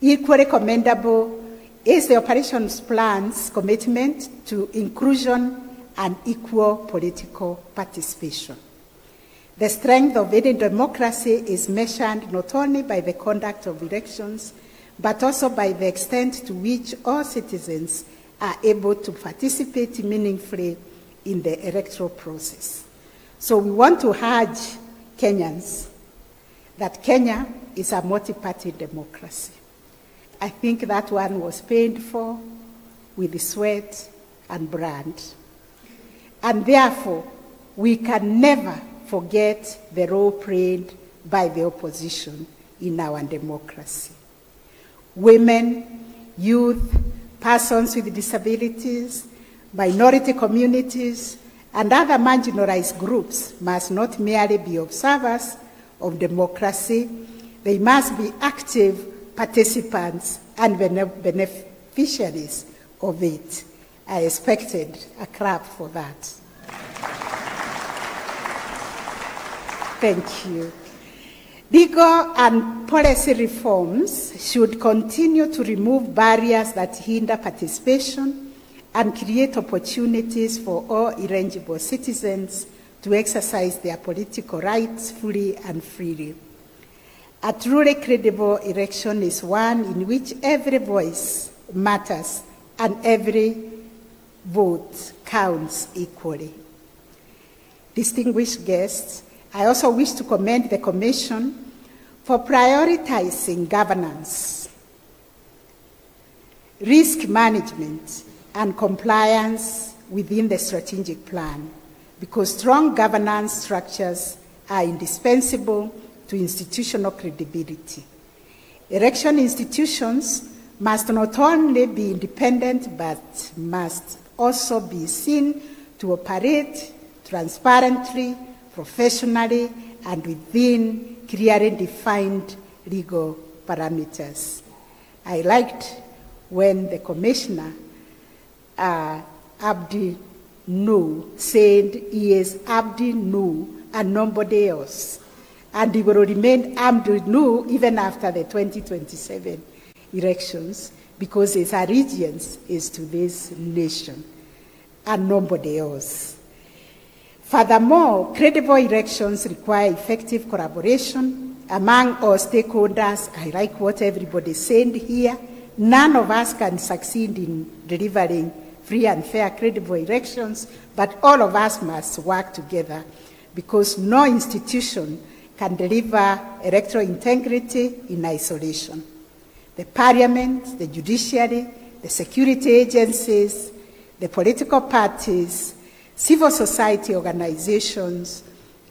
Equally commendable is the operations plan's commitment to inclusion and equal political participation. The strength of any democracy is measured not only by the conduct of elections, but also by the extent to which all citizens are able to participate meaningfully in the electoral process. So we want to urge Kenyans that Kenya is a multi-party democracy. I think that one was paid for with sweat and blood. And therefore, we can never forget the role played by the opposition in our democracy. Women, youth, persons with disabilities, minority communities, and other marginalized groups must not merely be observers of democracy, they must be active participants and beneficiaries of it. I expected a clap for that. Thank you. Legal and policy reforms should continue to remove barriers that hinder participation and create opportunities for all eligible citizens to exercise their political rights fully and freely. A truly credible election is one in which every voice matters and every vote counts equally. Distinguished guests, I also wish to commend the Commission for prioritizing governance, risk management, and compliance within the strategic plan, because strong governance structures are indispensable to institutional credibility. Election institutions must not only be independent, but must also be seen to operate transparently, professionally, and within clearly defined legal parameters. I liked when the Commissioner, Abdi Nuh, said he is Abdi Nuh and nobody else. And he will remain Abdi Nuh even after the 2027 elections, because his allegiance is to this nation and nobody else. Furthermore, credible elections require effective collaboration among all stakeholders. I like what everybody said here. None of us can succeed in delivering free and fair, credible elections, but all of us must work together, because no institution can deliver electoral integrity in isolation. The Parliament, the judiciary, the security agencies, the political parties, civil society organizations,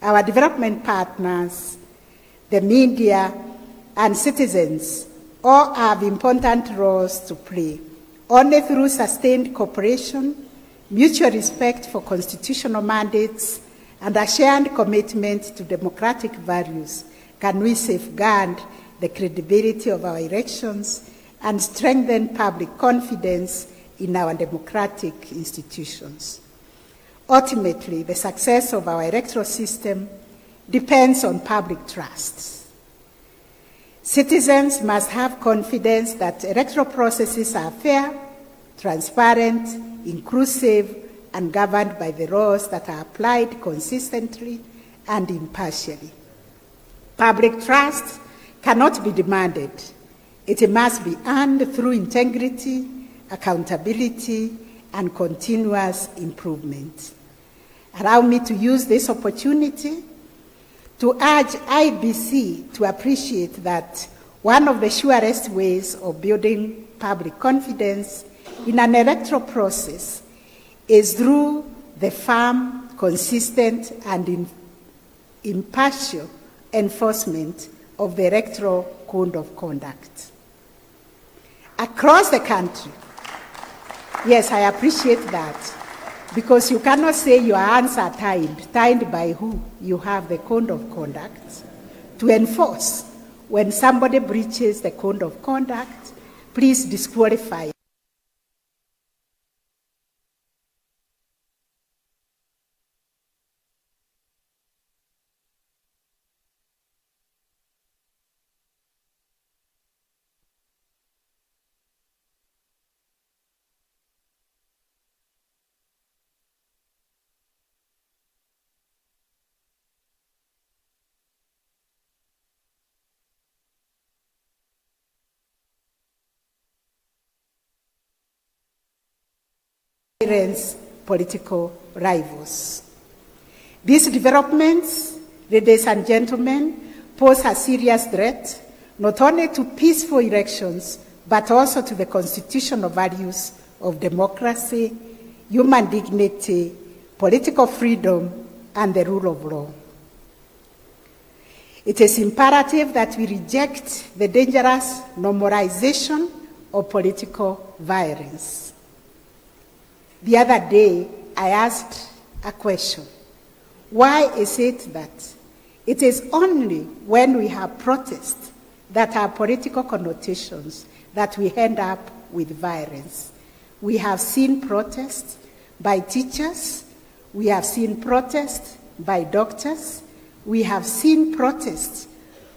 our development partners, the media, and citizens all have important roles to play. Only through sustained cooperation, mutual respect for constitutional mandates, and a shared commitment to democratic values can we safeguard the credibility of our elections and strengthen public confidence in our democratic institutions. Ultimately, the success of our electoral system depends on public trust. Citizens must have confidence that electoral processes are fair, transparent, inclusive, and governed by the laws that are applied consistently and impartially. Public trust cannot be demanded. It must be earned through integrity, accountability, and continuous improvement. Allow me to use this opportunity to urge IBC to appreciate that one of the surest ways of building public confidence in an electoral process is through the firm, consistent, and impartial enforcement of the Electoral Code of Conduct. Across the country, yes, I appreciate that, because you cannot say your hands are tied by who? You have the Code of Conduct to enforce. When somebody breaches the Code of Conduct, please disqualify. Political rivals. These developments, ladies and gentlemen, pose a serious threat not only to peaceful elections, but also to the constitutional values of democracy, human dignity, political freedom, and the rule of law. It is imperative that we reject the dangerous normalization of political violence. The other day, I asked a question. Why is it that it is only when we have protests that have political connotations that we end up with violence? We have seen protests by teachers, we have seen protests by doctors, we have seen protests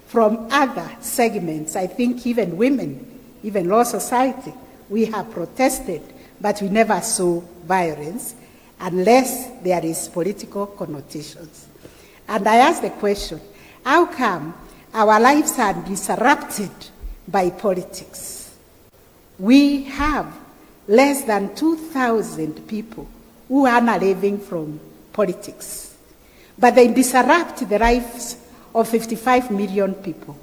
from other segments, I think even women, even Law Society, we have protested, but we never saw violence unless there is political connotations. And I ask the question, how come our lives are disrupted by politics? We have less than 2,000 people who earn a living from politics, but they disrupt the lives of 55 million people.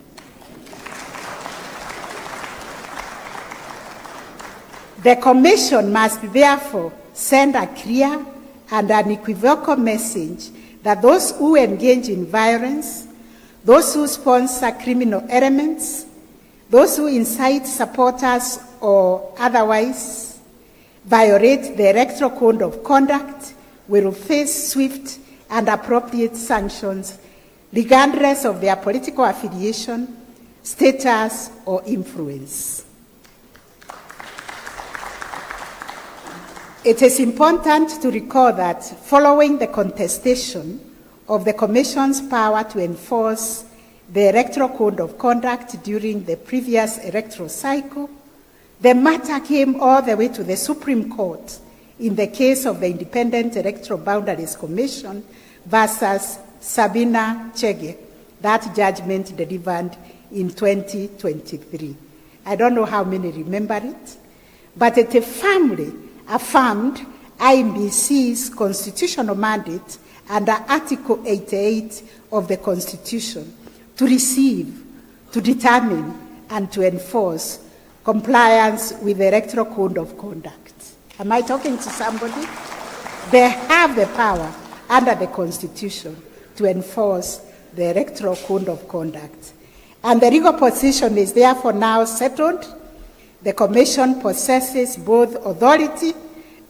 The Commission must therefore send a clear and unequivocal message that those who engage in violence, those who sponsor criminal elements, those who incite supporters or otherwise violate the Electoral Code of Conduct will face swift and appropriate sanctions regardless of their political affiliation, status, or influence. It is important to recall that following the contestation of the Commission's power to enforce the Electoral Code of Conduct during the previous electoral cycle, the matter came all the way to the Supreme Court in the case of the Independent Electoral Boundaries Commission versus Sabina Chege. That judgment delivered in 2023. I don't know how many remember it, but it firmly affirmed IBC's constitutional mandate under Article 88 of the Constitution to receive, to determine, and to enforce compliance with the Electoral Code of Conduct. Am I talking to somebody? They have the power under the Constitution to enforce the Electoral Code of Conduct. and the legal position is therefore now settled. The Commission possesses both authority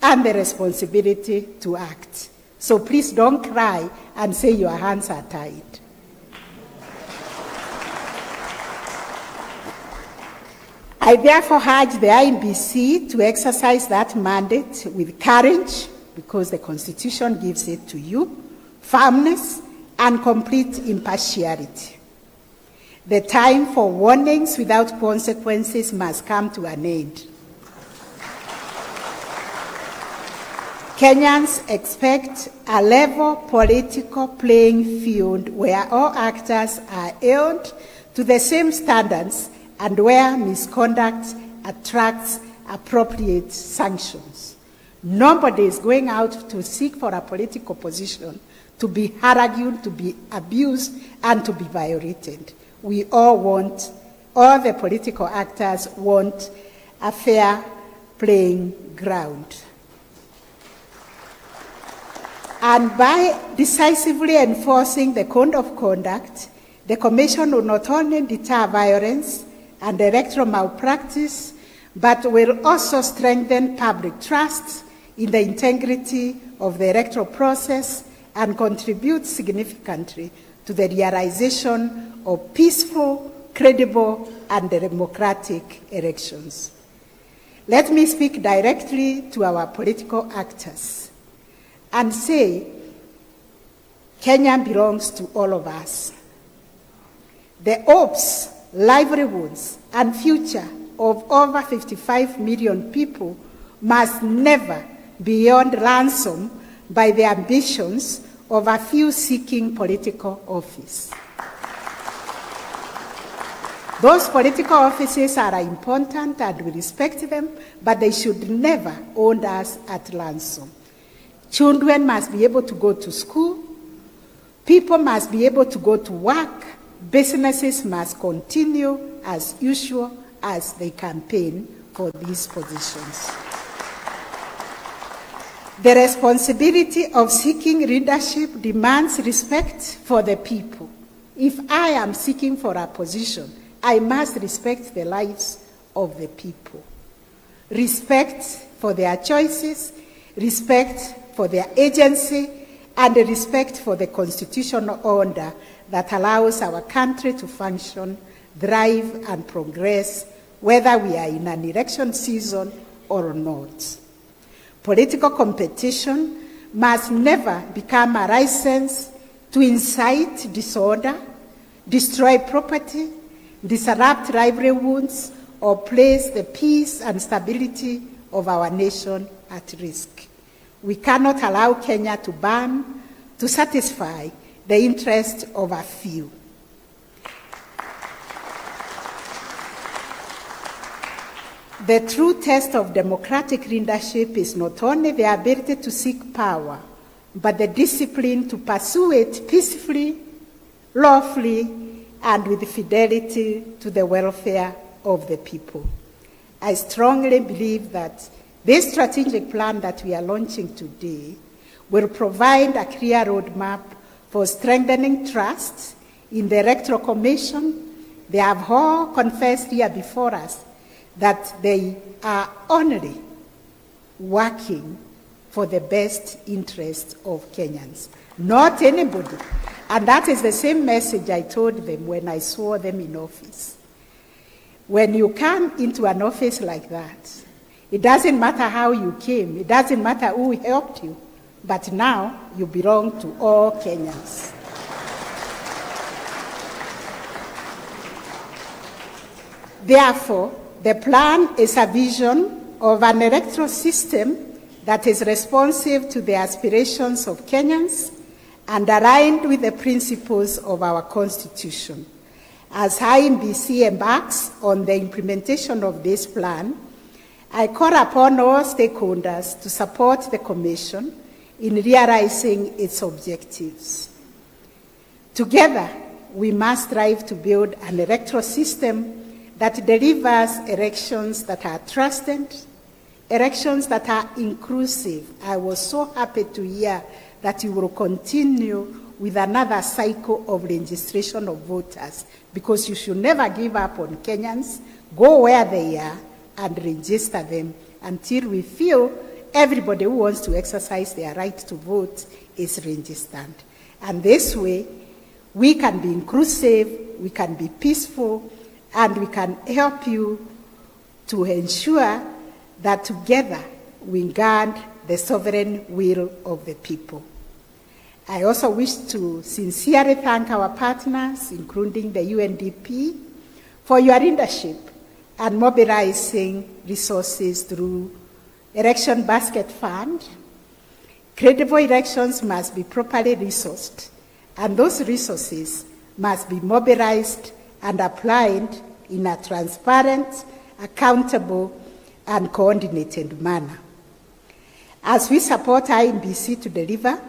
and the responsibility to act. So please don't cry and say your hands are tied. I therefore urge the INBC to exercise that mandate with courage, because the Constitution gives it to you, firmness, and complete impartiality. The time for warnings without consequences must come to an end. Kenyans expect a level political playing field where all actors are held to the same standards and where misconduct attracts appropriate sanctions. Nobody is going out to seek for a political position to be argued, to be abused, and to be violated. We all the political actors want a fair playing ground. And by decisively enforcing the code of conduct, the Commission will not only deter violence and electoral malpractice, but will also strengthen public trust in the integrity of the electoral process and contribute significantly to the realization of peaceful, credible, and democratic elections. Let me speak directly to our political actors and say, Kenya belongs to all of us. The hopes, livelihoods, and future of over 55 million people must never be held ransom by the ambitions of a few seeking political office. Those political offices are important and we respect them, but they should never hold us at ransom. Children must be able to go to school, people must be able to go to work, businesses must continue as usual as they campaign for these positions. The responsibility of seeking leadership demands respect for the people. If I am seeking for a position, I must respect the lives of the people. Respect for their choices, respect for their agency, and respect for the constitutional order that allows our country to function, thrive, and progress, whether we are in an election season or not. Political competition must never become a license to incite disorder, destroy property, disrupt livelihoods, or place the peace and stability of our nation at risk. We cannot allow Kenya to burn to satisfy the interest of a few. The true test of democratic leadership is not only the ability to seek power, but the discipline to pursue it peacefully, lawfully, and with fidelity to the welfare of the people. I strongly believe that this strategic plan that we are launching today will provide a clear roadmap for strengthening trust in the Electoral Commission. They have all confessed here before us that they are only working for the best interest of Kenyans, not anybody. And that is the same message I told them when I saw them in office. When you come into an office like that, it doesn't matter how you came, it doesn't matter who helped you, but now you belong to all Kenyans. Therefore, the plan is a vision of an electoral system that is responsive to the aspirations of Kenyans and aligned with the principles of our Constitution. As INBC embarks on the implementation of this plan, I call upon all stakeholders to support the Commission in realizing its objectives. Together, we must strive to build an electoral system that delivers elections that are trusted, elections that are inclusive. I was so happy to hear that you will continue with another cycle of registration of voters, because you should never give up on Kenyans. Go where they are and register them until we feel everybody who wants to exercise their right to vote is registered. And this way, we can be inclusive, we can be peaceful, and we can help you to ensure that together we guard the sovereign will of the people. I also wish to sincerely thank our partners, including the UNDP, for your leadership and mobilizing resources through Election Basket Fund. Credible elections must be properly resourced, and those resources must be mobilized and applied in a transparent, accountable, and coordinated manner. As we support INBC to deliver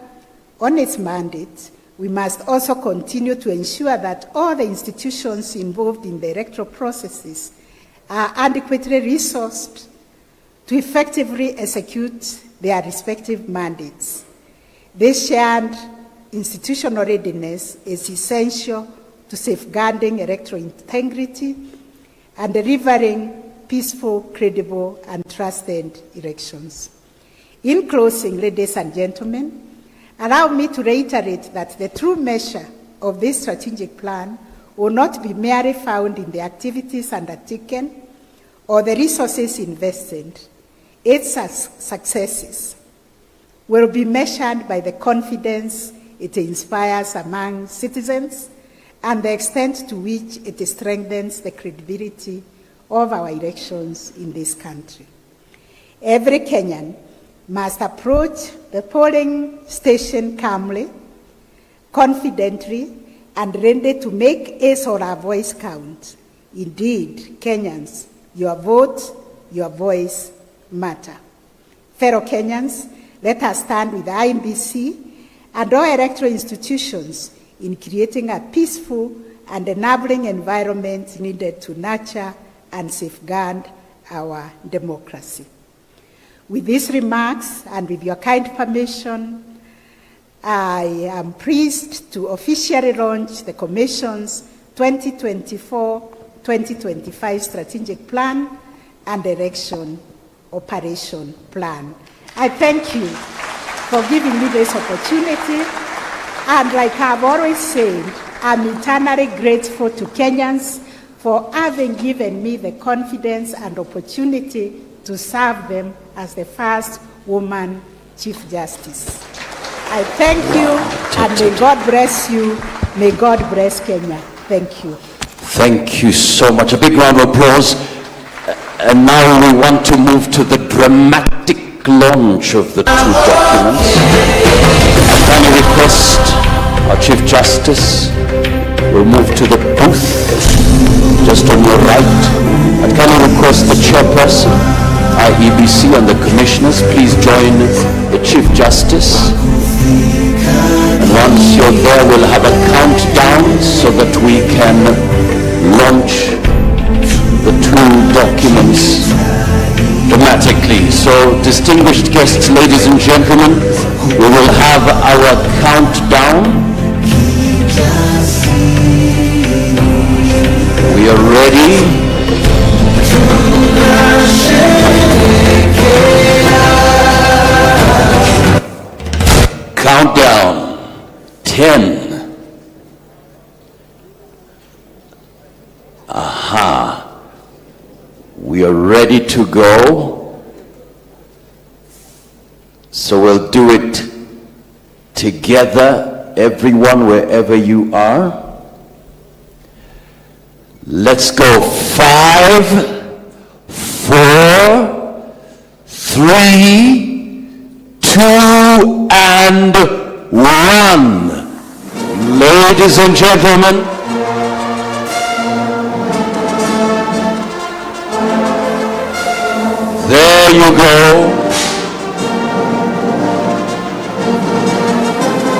on its mandate, we must also continue to ensure that all the institutions involved in the electoral processes are adequately resourced to effectively execute their respective mandates. This shared institutional readiness is essential to safeguarding electoral integrity and delivering peaceful, credible, and trusted elections. In closing, ladies and gentlemen, allow me to reiterate that the true measure of this strategic plan will not be merely found in the activities undertaken or the resources invested. Its successes will be measured by the confidence it inspires among citizens and the extent to which it strengthens the credibility of our elections in this country. Every Kenyan must approach the polling station calmly, confidently, and ready to make his or her voice count. Indeed, Kenyans, your vote, your voice matter. Fellow Kenyans, let us stand with the INBC and all electoral institutions in creating a peaceful and enabling environment needed to nurture and safeguard our democracy. With these remarks and with your kind permission, I am pleased to officially launch the Commission's 2024-2025 Strategic Plan and Election Operation Plan. I thank you for giving me this opportunity, and like I've always said, I'm eternally grateful to Kenyans for having given me the confidence and opportunity to serve them as the first woman Chief Justice. I thank you, and may God bless you. May God bless Kenya. Thank you. Thank you so much. A big round of applause. And now we want to move to the dramatic launch of the two documents. And can I request our Chief Justice will move to the booth just on your right. And can I request the chairperson, IEBC, and the commissioners, please join the Chief Justice. And once you're there, we'll have a countdown so that we can launch the two documents dramatically. So, distinguished guests, ladies and gentlemen, we will have our countdown. We are ready. Countdown. 10. Aha. We are ready to go. So we'll do it together, everyone, wherever you are. Let's go. 5, 4, 3, 2, and 1. Ladies and gentlemen, there you go.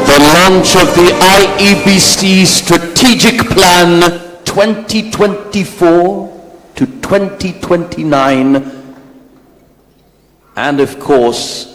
The launch of the IEBC Strategic Plan 2024 to 2029, and of course,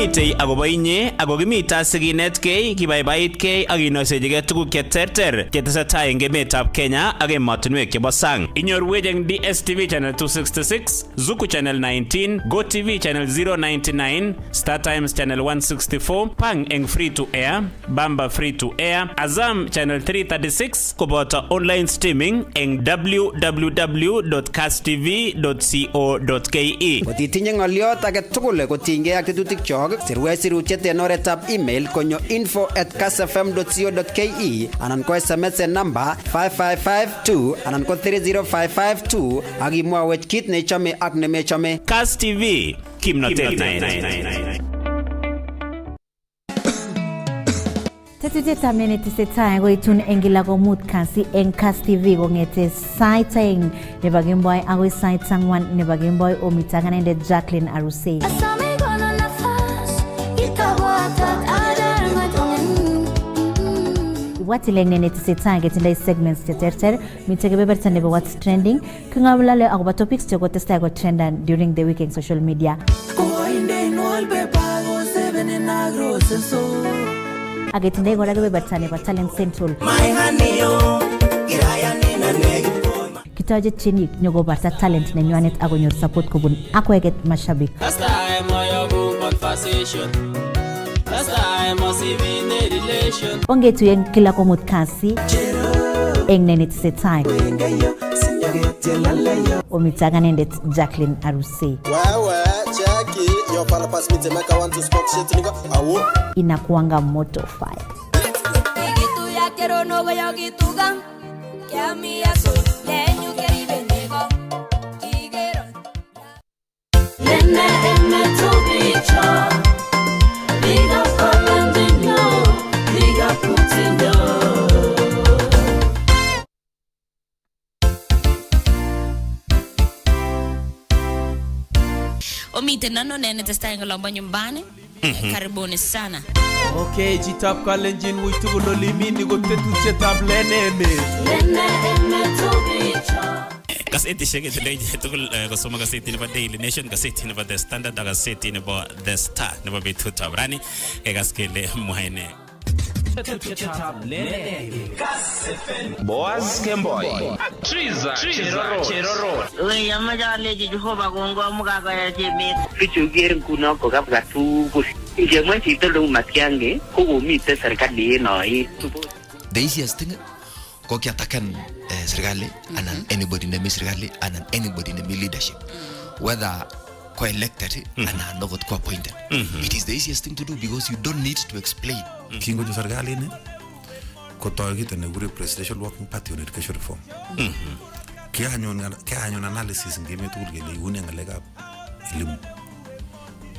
Kimitei akobo inye ako kimita sikinetkei kibaibaitkei ak kinosechigei tuguk cheterter chetesetai eng emetab Kenya ak emotinwek chebo sang. Inyorwech eng DSTV channel 266, Zuku channel 19, GoTV channel 099, Star Times channel 164, Pang eng free to air, Bamba free to air, Azam channel 336 koboto online streaming eng www.kasstv.co.ke. Kotitinye ng'oliot age tugul kotinygei ak tetutik chok, sirwech sirutiet en oretab email konyo info@kassfm.co.ke anan ko SMS en namba 55552 anan ko 30552 ak imwawech kit nechome ak nemechome. Kass TV, kimnotet. Tetutietab netesetai koitun eng kila komut kasi eng Kass TV kong'ete sait aeng nebo kemboi akoi sait ang'wan nebo kemboi omitaganendet Jacqueline Arusei. Ibwatileng netesetai ketindoi segments cheterter, mitei kebeberta nebo what's trending, king'olole akobo topics chekotestai kotrendan during the week eng social media. Aketindoi kora kebeberta nebo Talent Central. Kitoche tienik nyokobarta talent nenywanet akonyor support kobun akweket mashabik. Ongetuyen kila komut kasi eng netesetai. Omitaganendet Jacqueline Arusei. Inakuanga moto fire. Omite nano nene testai ngolomba nyumbani. Karibuni sana. Okay, chitap kalenjin witu kulolimini kotetutietab lenene. Gazeti shege today tugul kusoma gazeti nebo Daily Nation, gazeti nebo The Standard, gazeti nebo The Star nebo betutab rani kegaskele muhaine. Boaz Kemboy Triza Cheroro we yamajale Jehova gongo mugaga ya jemi kichugier kuno ko kapga tu je mwe chito lu matyange ko mite serikali no hii. The easiest thing ko kiatakan serikali and anybody in the serikali and anybody in the leadership, whether co-elected and not co-appointed. It is the easiest thing to do because you don't need to explain. Kingo jo serikali ne ko target ne gure presidential working party on education reform. Kaya anyon analysis ngeme tukul gele yune ngalega elimu.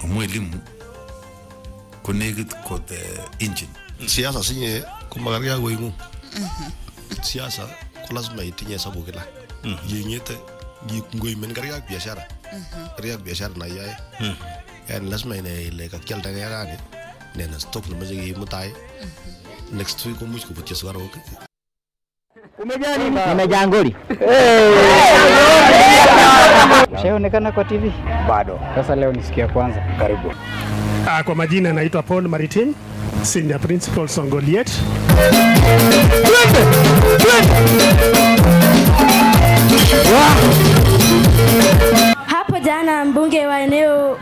Omo elimu connected ko the engine. Siasa sinye kumagaria goingu. Siasa ko lazima itinye sababu kila. Yenyete ngoi men garia biashara. Garia biashara na yae. Yani lazima ile kakialda gani. Nena stock na maji mutai. Next week umuch kupatia swara wote. Umejangoli. Ushaonekana kwa TV? Bado. Sasa leo nisikia kwanza. Karibu. Kwa majina naitwa Paul Maritin, Senior Principal Songoliet. Hapo jana mbunge wa eneo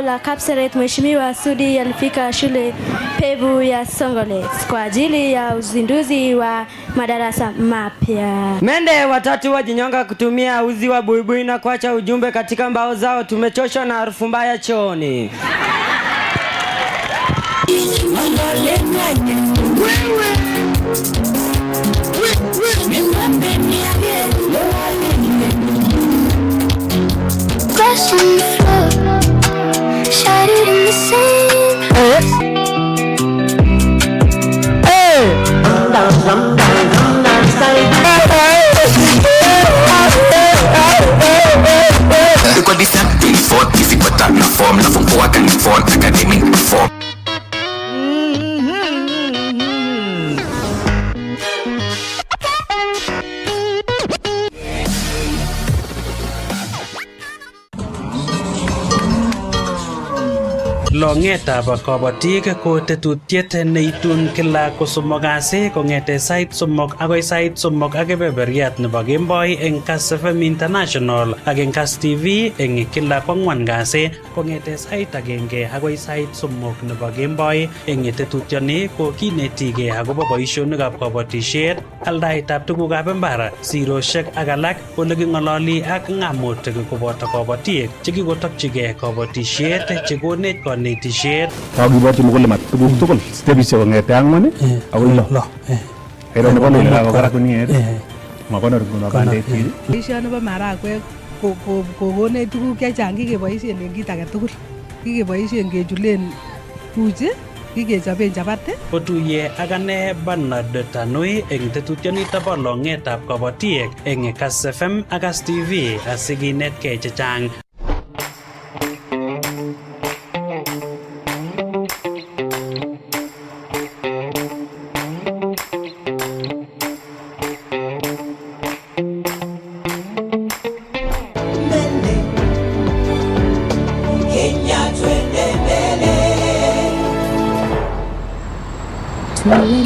la Kapseret Mheshimiwa Sudi alifika shule pevu ya Songolet kwa ajili ya uzinduzi wa madarasa mapya. Mende watatu wajinyonga kutumia uzi wa buibui na kuacha ujumbe katika mbao zao, tumechoshwa na harufu mbaya chooni. Glass on the floor, shattered in the sand. Because this time before, if you put on the form, la from work and form academic form. Longetab kabatik ko tetutiet neitun kila kosomok kasi kong'ete sait somok agoi sait somok ak kebeberyat nebo kemboi eng Kass FM International ak eng Kass TV eng kila kwang'wan kasi kong'ete sait agenge agoi sait somok nebo kemboi. Eng tetutioni ko kinetigei akobo boisionikab kabatisiet, aldaetab tugukab imbar, siroshek ak alak, ole king'ololi ak ng'amutik koboto kabatik chekikotokchigei kabatisiet chekonech kanetishet. Kakiborchi mkulima tuguk tugul stepishek kong'ete ang'wan akoi lo. Ero nebo lo nekakokara kuniet makonor nguno bandek. Boisioni bo marakwek kokonech tuguk chechang kikeboisien eng kit age tugul. Kikeboisien kechulen uji, kikechoben chapati. Kotuye ak ane Bernard Tanui eng tetutianito bo longetab kabatik eng Kass FM ak Kass TV asikinetkei chechang.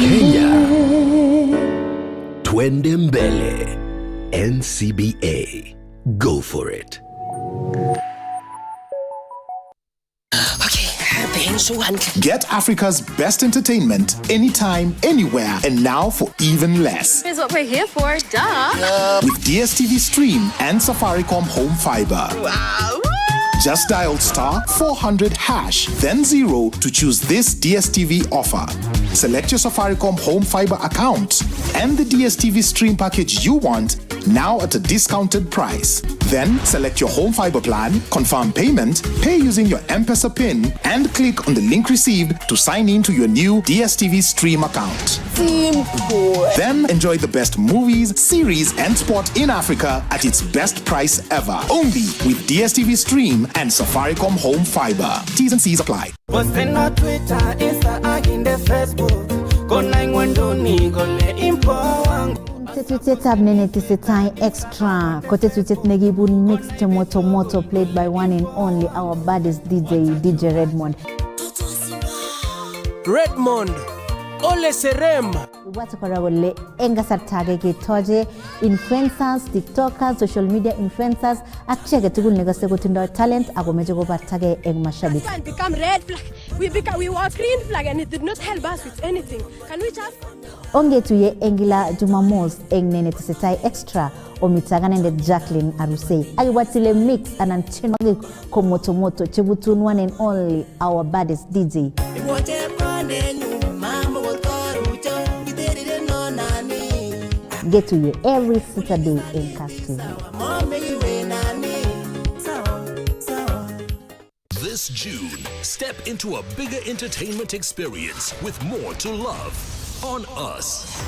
Kenya, twende mbele. NCBA, go for it. Get Africa's best entertainment anytime, anywhere, and now for even less. Here's what we're here for, duh. With DSTV Stream and Safaricom Home Fiber. Wow. Just dial *400# then 0 to choose this DSTV offer. Select your Safaricom Home Fiber account and the DSTV Stream package you want, now at a discounted price. Then select your home fiber plan, confirm payment, pay using your M-Pesa PIN, and click on the link received to sign in to your new DSTV Stream account. Simple. Then enjoy the best movies, series, and sport in Africa at its best price ever. Only with DSTV Stream and Safaricom Home Fiber. T's and C's apply. Twitter, Insta, Facebook. Tetutietab nenetesetai extra ko tetutiet nekibun mixed moto played by one and only our baddest DJ Redmond. Ole Serem. Watu kora wale enga sartage ketoje influencers, tiktokers, social media influencers akchege tugul negose kotindo talent ako meje ko partage eng mashabiki. Can become red flag. We were green flag and it did not help us with anything. Can we just Ongetuye engila Jumamos eng nenetesetai extra omitaganende Jacqueline Aruse. Akiwatile mix ananchenoge ko moto chebutun one and only our baddest DJ. Get to you every Saturday in Kass TV. This June, step into a bigger entertainment experience with more to love on us.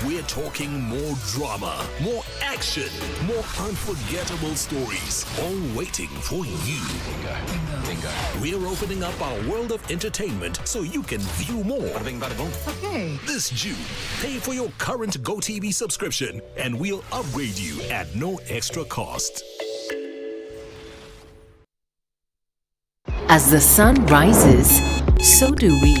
We're talking more drama, more action, more unforgettable stories, all waiting for you. We're opening up our world of entertainment so you can view more. Okay. This June, pay for your current GoTV subscription and we'll upgrade you at no extra cost. As the sun rises, so do we,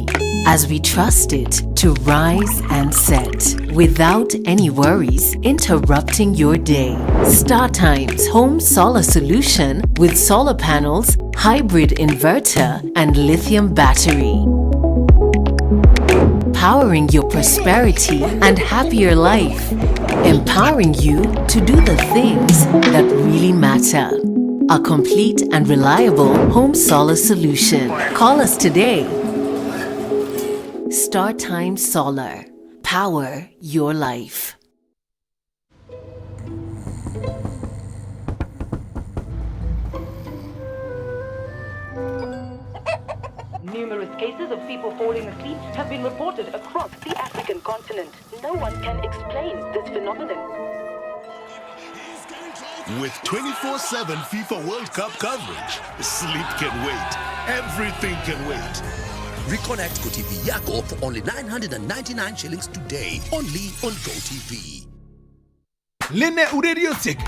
as we trust it to rise and set without any worries interrupting your day. StarTime's home solar solution with solar panels, hybrid inverter, and lithium battery. Powering your prosperity and happier life. Empowering you to do the things that really matter. A complete and reliable home solar solution. Call us today. StarTime Solar. Power your life. Numerous cases of people falling asleep have been reported across the African continent. No one can explain this phenomenon. With 24/7 FIFA World Cup coverage, sleep can wait. Everything can wait. Reconnect GoTV Yako for only 999 shillings today. Only on GoTV. Lene ureriosek.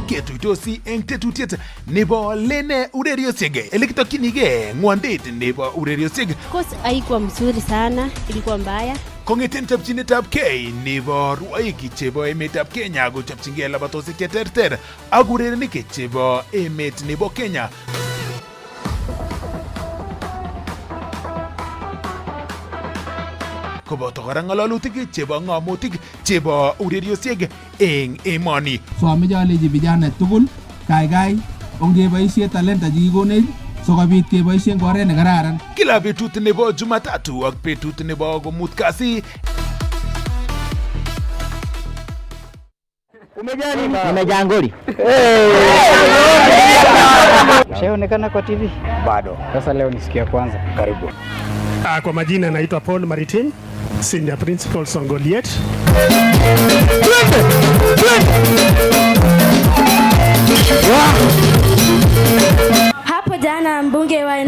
ketuitosi eng tetutiet nebo lene ureriosiek ele kitokyinige ng'wondet nebo ureriosiek. Course haikuwa mzuri sana, ilikuwa mbaya. Kong'eten chopchinetab kei nebo rwoik chebo emetab Kenya kochopchingei labatosiek cheterter ak urerenik chebo emet nebo Kenya. Koboto kora ng'alalutik chebo ng'amotik chebo ureriosiek eng emoni. So ameche alechi vijana tugul kaikai ongeboisie talenta chekikonech sikobit keboisie eng oret nekararan. Kila betut nebo Jumatatu ak betut nebo komut kasi. Nimejangoli. Shaonekana kwa TV? Bado. Sasa leo nisikia kwanza. Karibu. Kwa majina naitwa Paul Maritin, Senior Principal Songoliet. Hapo jana mbunge wa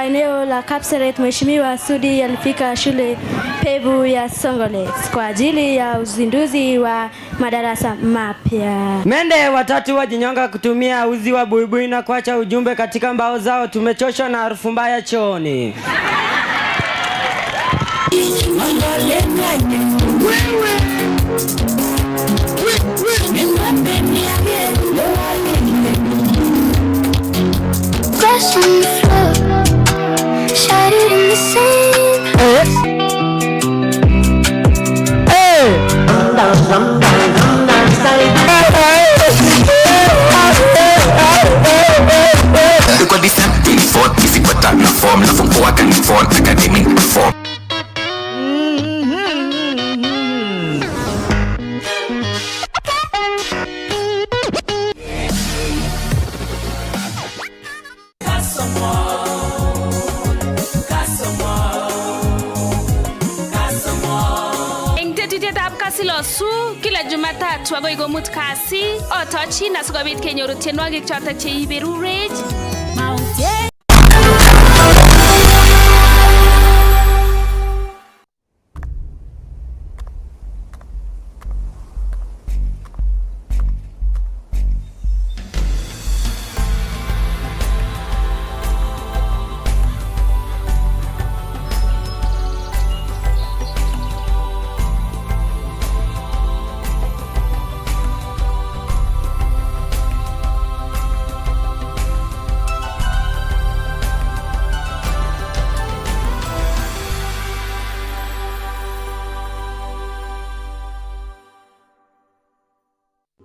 eneo la Kapseret Mheshimiwa Sudi alifika shule pevu ya Songole kwa ajili ya uzinduzi wa madarasa mapya. Mende watatu wajinyonga kutumia uzi wa buibui na kuacha ujumbe katika mbao zao, tumechoshwa na harufu mbaya chooni. Grass on the floor, shattered in the sand. Look what this happening for. If you put on a form, nothing for I can form academic form. Su kila Jumatatu agoi komut kasi otochi na sikobit kenyoru tienwogik chotok cheiberurech.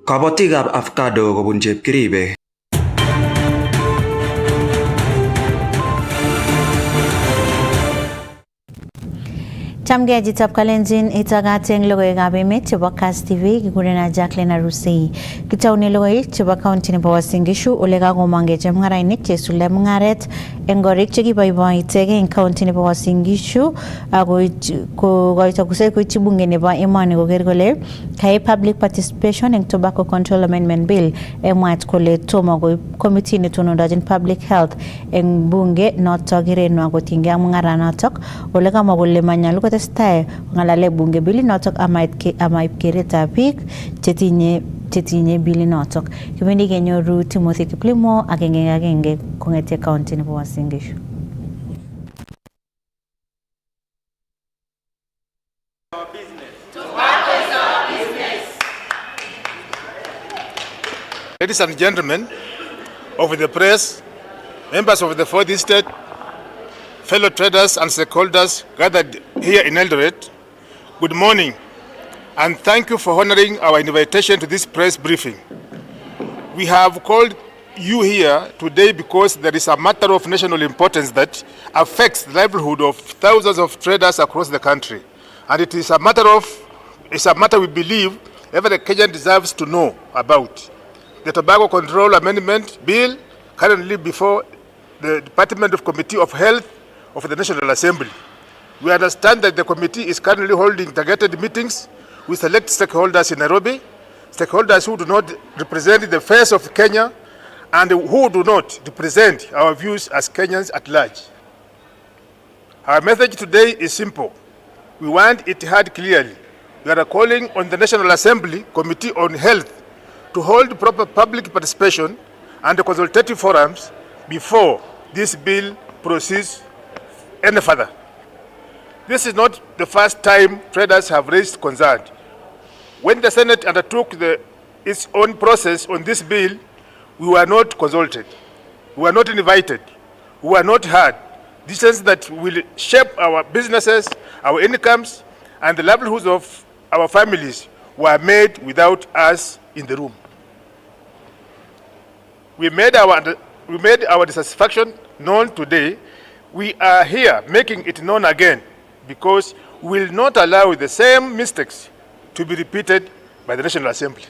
Kabatikab avocado kobun Chepkiribe. Chamgei chitab Kalenjin itagat eng logoiwekab emet chebo Kass TV kikurena Jacqueline Arusei. Kitaune logoiwek chebo county nebo Uasin Gishu ole kakomangei chemung'arainik chesuldae mung'aret eng korik chekiboiboitegei eng county nebo Uasin Gishu ako kokoito kusei koityi bunge nebo emoni koker kole kai public participation eng Tobacco Control Amendment Bill emwat kole tomo koib committee netonondochin public health eng bunge notok kirenwa kotinygei ak mung'aranotok ole kamwa kole manyalu testai ngalale bunge bili notok amaib keretab biik chetinye bili notok. Kibendi kenyoru Timothy Kiplimo agenge kong'etie county nebo Uasin Gishu. Ladies and gentlemen of the press, members of the Fourth Estate, fellow traders and stakeholders gathered here in Eldoret, good morning and thank you for honoring our invitation to this press briefing. We have called you here today because there is a matter of national importance that affects the livelihood of thousands of traders across the country. And it is a matter we believe every Kenyan deserves to know about. The Tobacco Control Amendment Bill currently before the Department of Committee of Health of the National Assembly. We understand that the committee is currently holding targeted meetings with select stakeholders in Nairobi, stakeholders who do not represent the face of Kenya and who do not represent our views as Kenyans at large. Our message today is simple. We want it heard clearly. We are calling on the National Assembly Committee on Health to hold proper public participation and consultative forums before this bill proceeds any further. This is not the first time traders have raised concern. When the Senate undertook its own process on this bill, we were not consulted, we were not invited, we were not heard. Decisions that will shape our businesses, our incomes, and the livelihoods of our families were made without us in the room. We made our dissatisfaction known today. We are here making it known again because we will not allow the same mistakes to be repeated by the National Assembly.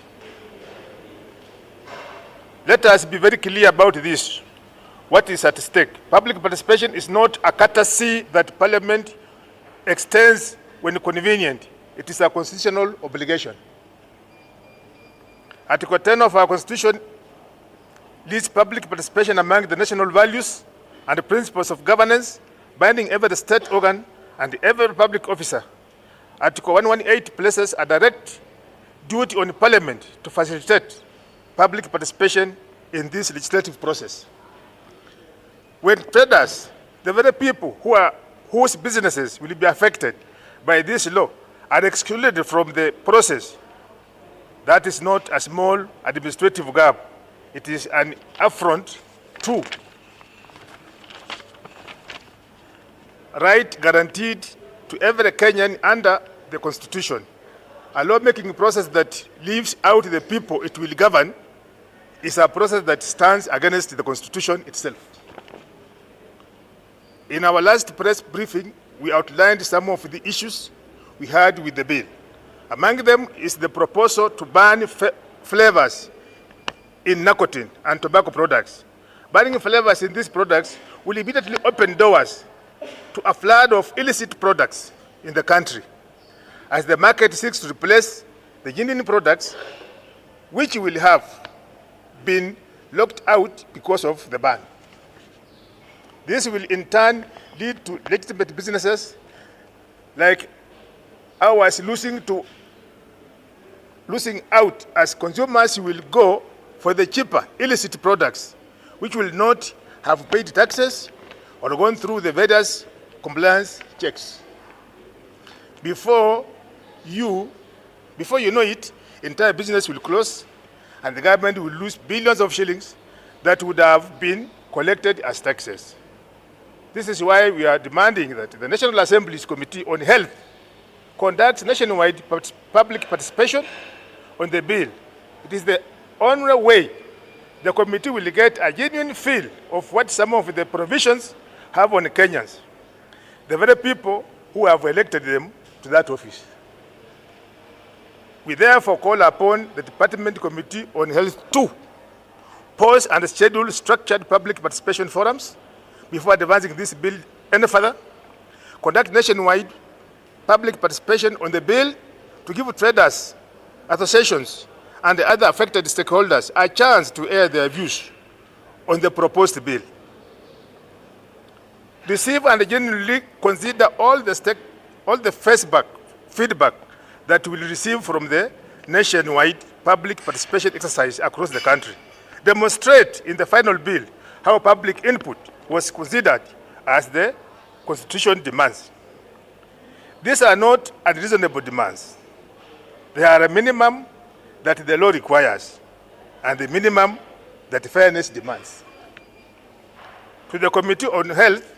Let us be very clear about this. What is at stake? Public participation is not a courtesy that Parliament extends when convenient. It is a constitutional obligation. Article 10 of our Constitution lists public participation among the national values and the principles of governance, binding every state organ and every public officer. Article 118 places a direct duty on Parliament to facilitate public participation in this legislative process. When traders, the very people whose businesses will be affected by this law, are excluded from the process, that is not a small administrative gap. It is an affront to right guaranteed to every Kenyan under the Constitution. A lawmaking process that leaves out the people it will govern is a process that stands against the Constitution itself. In our last press briefing, we outlined some of the issues we had with the bill. Among them is the proposal to ban flavors in nicotine and tobacco products. Banning flavors in these products will immediately open doors to a flood of illicit products in the country, as the market seeks to replace the genuine products which will have been locked out because of the ban. This will in turn lead to legitimate businesses like ours losing out, as consumers will go for the cheaper illicit products which will not have paid taxes or gone through the various compliance checks. Before you know it, entire business will close and the government will lose billions of shillings that would have been collected as taxes. This is why we are demanding that the National Assembly's Committee on Health conducts nationwide public participation on the bill. It is the only way the committee will get a genuine feel of what some of the provisions have on Kenyans, the very people who have elected them to that office. We therefore call upon the Department Committee on Health to pause and schedule structured public participation forums before advancing this bill any further, conduct nationwide public participation on the bill to give traders, associations, and the other affected stakeholders a chance to air their views on the proposed bill. Receive and genuinely consider all the feedback that we will receive from the nationwide public participation exercise across the country. Demonstrate in the final bill how public input was considered as the Constitution demands. These are not unreasonable demands. They are a minimum that the law requires and the minimum that fairness demands. To the Committee on Health,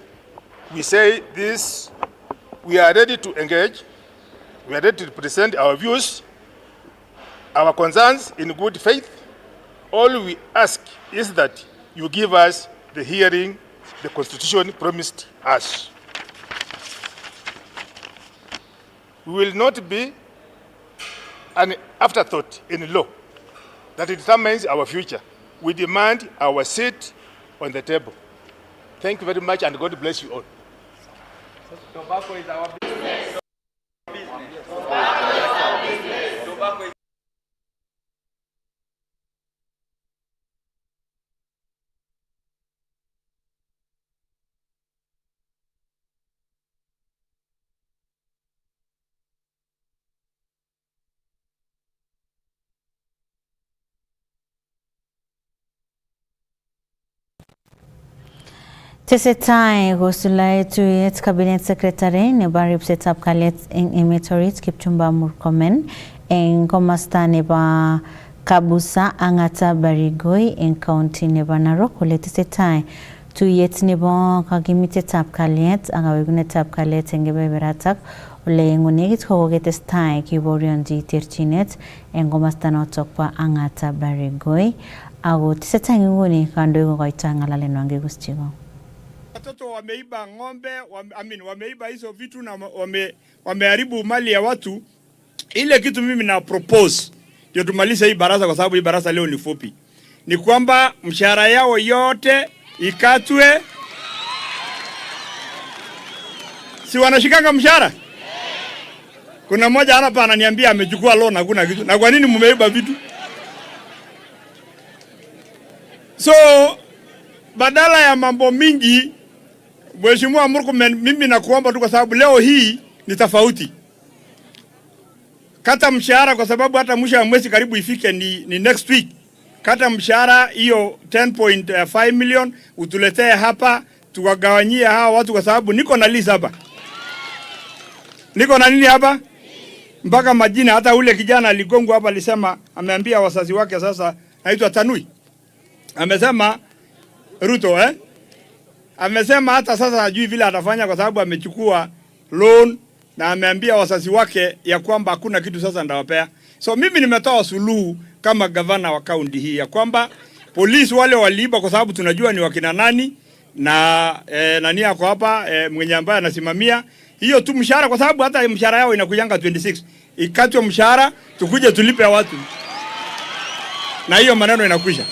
we say this: we are ready to engage, we are ready to present our views, our concerns in good faith. All we ask is that you give us the hearing the Constitution promised us. We will not be an afterthought in law that determines our future. We demand our seat on the table. Thank you very much, and God bless you all. Tobacco is our business. Tobacco is Tesetai kosuldae tuyet Cabinet Secretary nebo ripsetab kalyet eng emet orit Kipchumba Murkomen eng komasta nebo Kabusa angata Barigoi eng county nebo Narok kole tesetai tuyet nebo kakimitetab kalyet ak kawegunetab kalyet eng kebeberatak ole ngonekit koketestai kiborionji terchinet eng komasta notok bo angata Barigoi ako tesetai nguni kandoik kokoito ngalalet wange kuschiko. Watoto wameiba ng'ombe, wameiba hizo vitu na wameharibu mali ya watu. Ile kitu mimi na propose ndio tumalize hii baraza, kwa sababu hii baraza leo ni fupi, ni kwamba mshahara yao yote ikatwe. Si wanashikanga mshahara? Kuna mmoja hapa ananiambia amechukua loan hakuna kitu. Na kwa nini mmeiba vitu? So badala ya mambo mingi, Mheshimiwa Murkomen, mimi nakuomba tu, kwa sababu leo hii ni tofauti. Kata mshahara, kwa sababu hata mwisho wa mwezi karibu ifike ni next week. Kata mshahara hiyo 10.5 million utuletee hapa tuwagawanyie hawa watu, kwa sababu niko na list hapa. Niko na nini hapa? Mpaka majina. Hata ule kijana aligongwa hapa alisema, ameambia wazazi wake, sasa anaitwa Tanui. Amesema Ruto amesema hata sasa hajui vile atafanya, kwa sababu amechukua loan na ameambia wazazi wake ya kwamba hakuna kitu sasa ndawapea. So mimi nimetoa suluhu kama gavana wa kaunti hii ya kwamba polisi wale waliiba, kwa sababu tunajua ni wakina nani na nani yako hapa mwenye ambaye anasimamia hiyo tu mshahara, kwa sababu hata mshahara yao inakujanga 26. Ikatwe mshahara tukuje tulipe watu, na hiyo maneno inakwisha.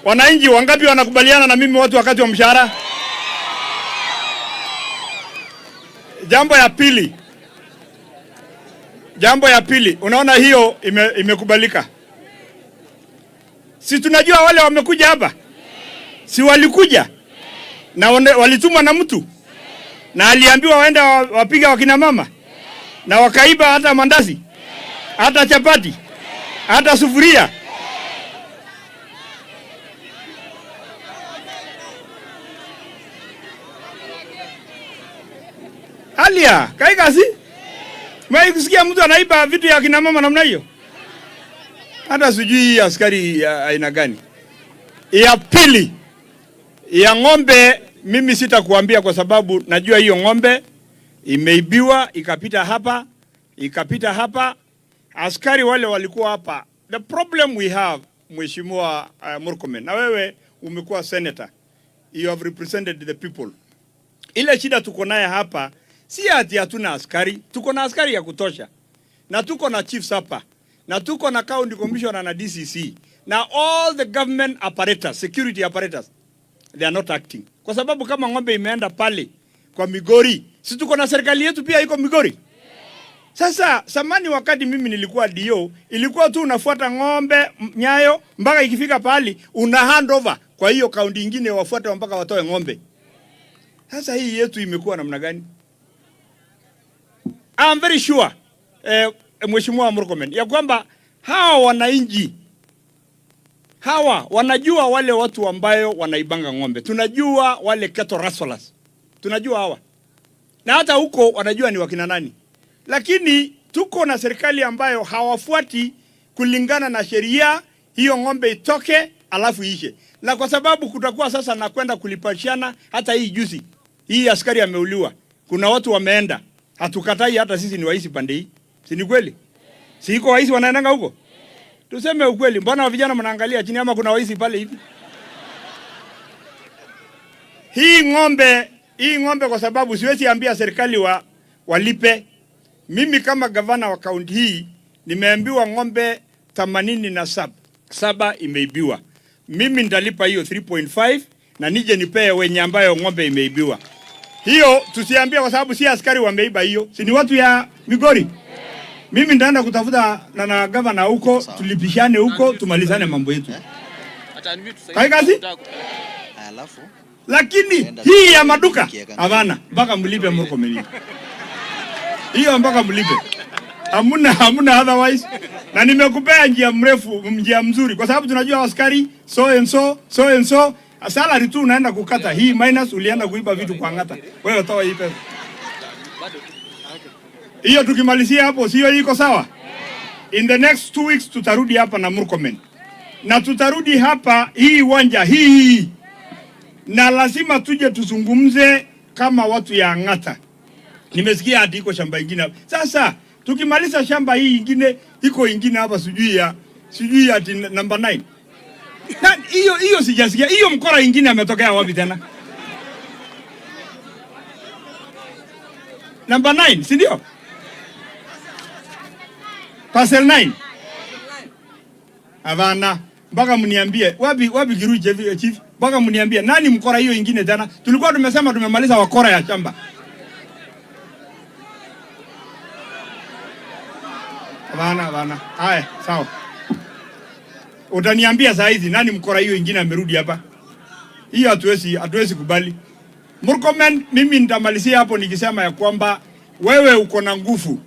Wananchi wangapi wanakubaliana na mimi watu wakati wa mshahara? Jambo ya pili, unaona hiyo imekubalika. Si tunajua wale wamekuja hapa? Si walikuja na walitumwa na mtu na aliambiwa waende wapiga wakina mama na wakaiba hata mandazi, hata chapati, hata sufuria. Alia, kai kazi? Mimi kusikia mtu anaiba vitu ya kina mama namna hiyo. Hata sijui askari aina gani. Ya pili, ya ng'ombe mimi sitakuambia, kwa sababu najua hiyo ng'ombe imeibiwa ikapita hapa. Askari wale walikuwa hapa. The problem we have, Mheshimiwa Murkomen, na wewe umekuwa senator. You have represented the people. Ile shida tuko naye hapa si ati hatuna askari, tuko na askari ya kutosha. Na tuko na chiefs hapa. Na tuko na county commissioner na DCC. Na all the government apparatus, security apparatus, they are not acting. Kwa sababu kama ng'ombe imeenda pale kwa Migori, si tuko na serikali yetu pia iko Migori. Sasa samani wakati mimi nilikuwa DO, ilikuwa tu unafuata ng'ombe nyayo mpaka ikifika pale una hand over kwa hiyo county nyingine wafuate mpaka watoe ng'ombe. Sasa hii yetu imekuwa namna gani? I'm very sure Mheshimiwa Murkomen ya kwamba hawa wananchi hawa wanajua wale watu ambayo wanaibanga ng'ombe. Tunajua wale cattle rustlers. Tunajua hawa. Na hata huko wanajua ni wakina nani. Lakini tuko na serikali ambayo hawafuati kulingana na sheria, hiyo ng'ombe itoke alafu ishe. Na kwa sababu kutakuwa sasa na kwenda kulipashana, hata hii juzi hii askari ameuliwa. Kuna watu wameenda. Hatukatai, hata sisi ni waisi pande hii. Si ni kweli? Si iko waisi wanaendanga huko? Tuseme ukweli, mbona vijana mnaangalia chini ama kuna waisi pale hivi? Hii ng'ombe kwa sababu siwezi ambia serikali walipe. Mimi kama gavana wa kaunti hii nimeambiwa ng'ombe 87 imeibiwa. Mimi nitalipa hiyo 3.5 na nije nipee wenye ambayo ng'ombe imeibiwa. Hiyo tusiambia, kwa sababu si askari wameiba hiyo. Si ni watu ya Migori. Mimi nitaenda kutafuta na gavana huko, tulipishane huko, tumalizane mambo yetu. Kai kazi? Lakini hii ya maduka havana, mpaka mlipe Murkomen. Hiyo mpaka mlipe. Hamuna otherwise. Na nimekupea njia mrefu, njia mzuri, kwa sababu tunajua askari so and so salary tu unaenda kukata hii minus ulienda kuiba vitu kwa Ang'ata. Wewe toa hii pesa. Hiyo tukimalizia hapo sio iko sawa? In the next 2 weeks tutarudi hapa na Murkomen. Na tutarudi hapa hii uwanja hii. Na lazima tuje tuzungumze kama watu ya Ang'ata. Nimesikia hadi iko shamba ingine. Sasa tukimaliza shamba hii ingine iko ingine hapa sijui ati number 9. Na hiyo sijasikia. Hiyo mkora ingine ametokea wapi tena? Number 9, si ndio? Parcel 9. Havana, mpaka mniambie wapi Kirui chief? Mpaka mniambie nani mkora hiyo ingine tena? Tulikuwa tumesema tumemaliza wakora ya shamba. Havana. Haya, sawa. Utaniambia saa hizi nani mkora hiyo ingine amerudi hapa? Hiyo hatuwezi kubali. Murkomen, mimi nitamalizia hapo nikisema ya kwamba wewe uko na nguvu.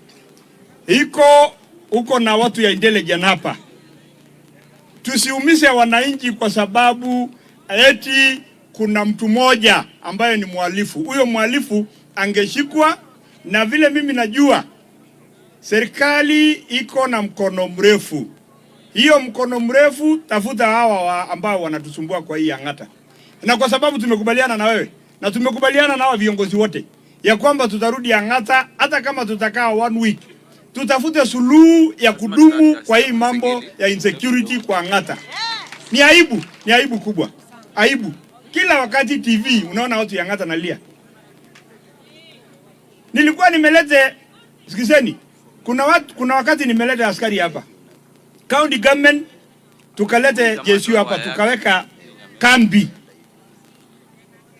Uko na watu ya intelligence hapa. Tusiumise wananchi kwa sababu eti kuna mtu mmoja ambaye ni mhalifu. Huyo mhalifu angeshikwa, na vile mimi najua serikali iko na mkono mrefu. Hiyo mkono mrefu tafuta hawa ambao wanatusumbua kwa hii Ang'ata. Na kwa sababu tumekubaliana na wewe na tumekubaliana na hawa viongozi wote ya kwamba tutarudi Ang'ata, hata kama tutakaa 1 week. Tutafute suluhu ya kudumu kwa hii mambo ya insecurity kwa Ang'ata. Ni aibu kubwa. Aibu. Kila wakati TV unaona watu ya Ang'ata nalia. Nilikuwa nimelete, sikizeni, kuna wakati nimelete askari hapa. County government tukalete jeshi hapa, tukaweka kambi.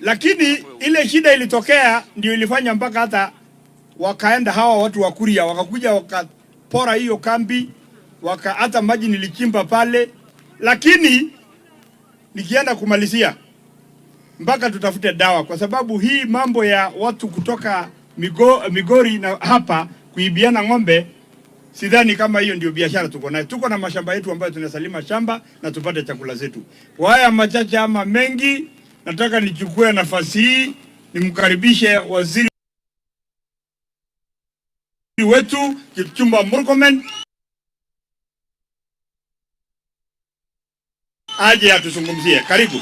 Lakini ile shida ilitokea ndio ilifanya mpaka hata wakaenda hawa watu wa Kuria wakakuja wakapora hiyo kambi, hata maji nilichimba pale. Lakini nikienda kumalizia mpaka tutafute dawa, kwa sababu hii mambo ya watu kutoka Migori na hapa kuibiana ng'ombe, sidhani kama hiyo ndio biashara tuko nayo. Tuko na mashamba yetu ambayo tunasalima shamba na tupate chakula zetu. Kwa haya machache ama mengi, nataka nichukue nafasi hii nimkaribishe waziri wetu Kipchumba Murkomen aje atuzungumzie. Karibu.